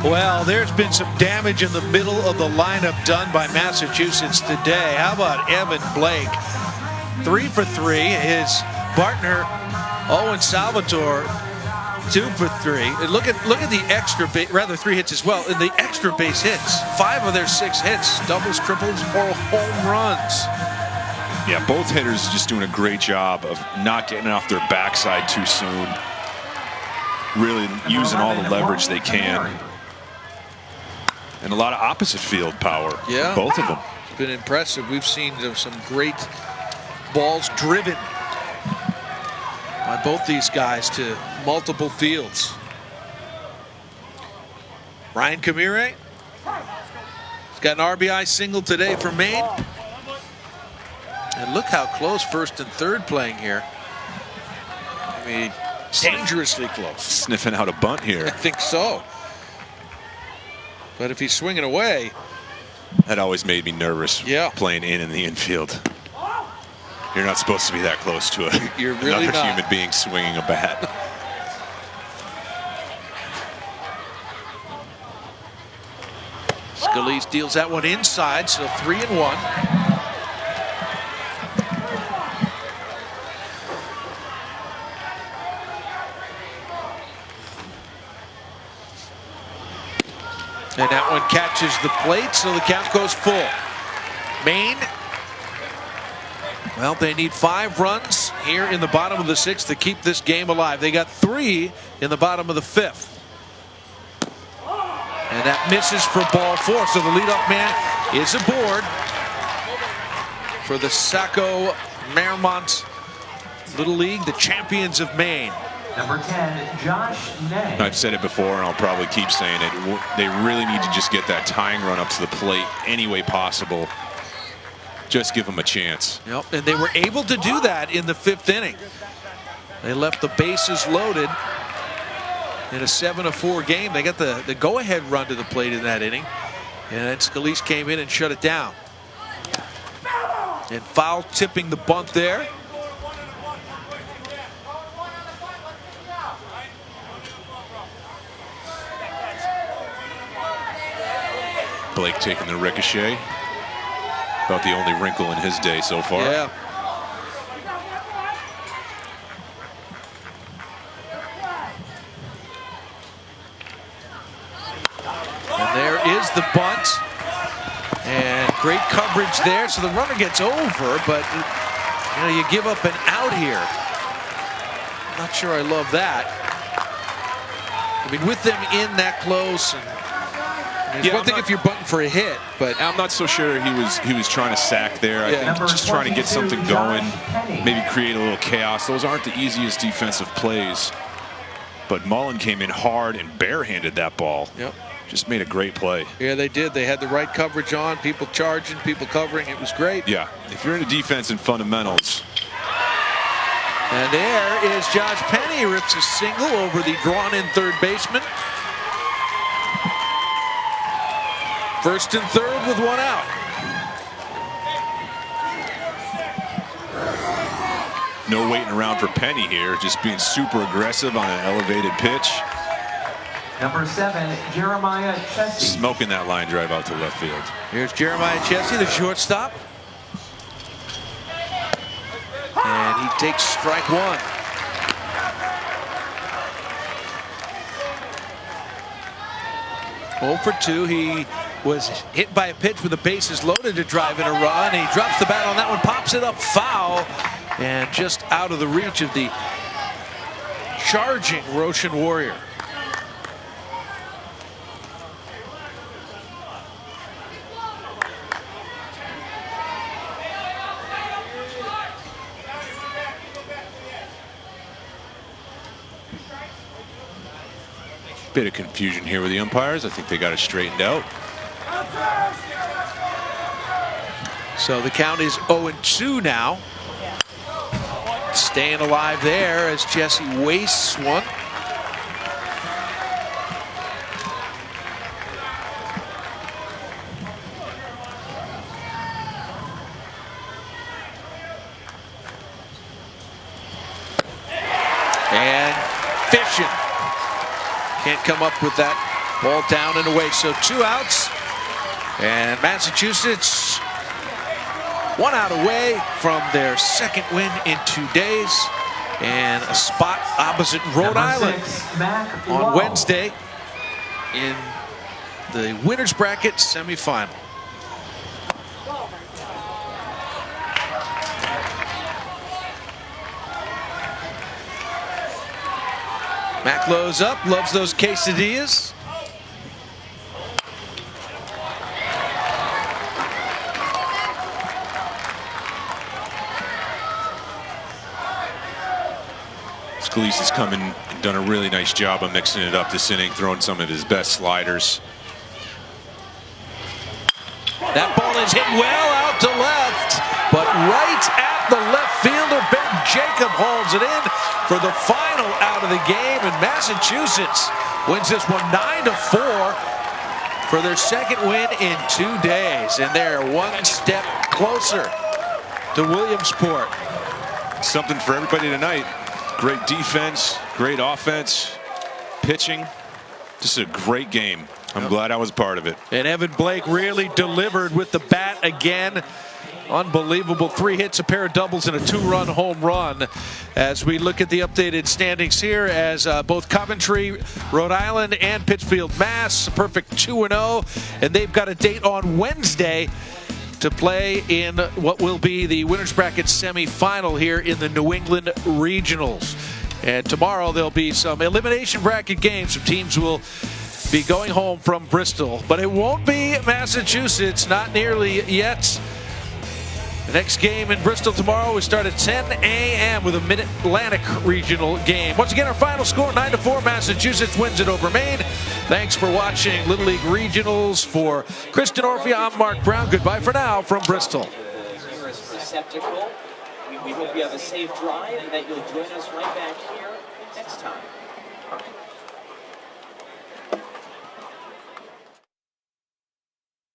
Well, there's been some damage in the middle of the lineup done by Massachusetts today. How about Evan Blake? 3 for 3. His partner, Owen Salvatore, 2 for 3. And look at the extra base, rather 3 hits as well. And the extra base hits, 5 of their 6 hits, doubles, triples, or home runs. Yeah, both hitters just doing a great job of not getting off their backside too soon. Really using all the leverage they can. And a lot of opposite field power. Yeah, both of them. It's been impressive. We've seen some great balls driven by both these guys to multiple fields. Ryan Camire, he's got an RBI single today for Maine. And look how close first and third playing here. I mean, dangerously close. Sniffing out a bunt here. I think so. But if he's swinging away. That always made me nervous playing in the infield. You're not supposed to be that close to another human being swinging a bat. Scalise deals that one inside, so 3-1. And that one catches the plate, so the count goes full. Maine, well, they need 5 runs here in the bottom of the 6th to keep this game alive. They got 3 in the bottom of the 5th. And that misses for ball 4, so the leadoff man is aboard for the Saco Marymount Little League, the champions of Maine. Number 10, Josh Ney. I've said it before, and I'll probably keep saying it. They really need to just get that tying run up to the plate any way possible. Just give them a chance. Yep, and they were able to do that in the 5th inning. They left the bases loaded in a 7-4 game. They got the go-ahead run to the plate in that inning, and then Scalise came in and shut it down. And foul tipping the bunt there. Blake taking the ricochet. About the only wrinkle in his day so far. Yeah. And there is the bunt. And great coverage there. So the runner gets over, but you know, you give up an out here. I'm not sure I love that. I mean, with them in that close, and it's one thing if you're bunting for a hit, but I'm not so sure he was trying to sack there. I think just trying to get something going, maybe create a little chaos. Those aren't the easiest defensive plays. But Mullen came in hard and barehanded that ball. Yep. Just made a great play. Yeah, they did. They had the right coverage on, people charging, people covering. It was great. Yeah, if you're into defense and fundamentals. And there is Josh Penny, rips a single over the drawn-in third baseman. 1st and 3rd with 1 out. No waiting around for Penny here, just being super aggressive on an elevated pitch. Number 7, Jeremiah Chessie. Smoking that line drive out to left field. Here's Jeremiah Chessie, the shortstop. And he takes strike 1. Oh for 2. He was hit by a pitch with the bases loaded to drive in a run. He drops the bat on that one, pops it up foul, and just out of the reach of the charging Roshan Warrior. Bit of confusion here with the umpires. I think they got it straightened out. So the count is 0-2 now. Staying alive there as Jesse wastes one. And fishing. Can't come up with that ball down and away. So 2 outs. And Massachusetts 1 out away from their 2nd win in 2 days. And a spot opposite Rhode Island on Wednesday in the winner's bracket semifinal. Mac lows up, loves those quesadillas. Scalise has come in and done a really nice job of mixing it up this inning, throwing some of his best sliders. That ball is hit well out to left, but right at the left fielder, Ben Jacob hauls it in for the final out of the game, and Massachusetts wins this one 9-4 for their 2nd win in 2 days, and they're 1 step closer to Williamsport. Something for everybody tonight. Great defense, great offense, pitching, just a great game. I'm glad I was part of it. And Evan Blake really delivered with the bat again. Unbelievable. 3 hits, a pair of doubles, and a 2-run home run. As we look at the updated standings here, as both Coventry, Rhode Island, and Pittsfield, Mass, a perfect 2-0. And they've got a date on Wednesday to play in what will be the winner's bracket semifinal here in the New England Regionals. And tomorrow there'll be some elimination bracket games. Some teams will be going home from Bristol, but it won't be Massachusetts, not nearly yet. The next game in Bristol tomorrow, we start at 10 a.m. with a Mid-Atlantic regional game. Once again, our final score, 9-4, Massachusetts wins it over Maine. Thanks for watching Little League Regionals. For Kristen Orphea, I'm Mark Brown. Goodbye for now from Bristol. Receptacle. We hope you have a safe drive and that you'll join us right back here next time.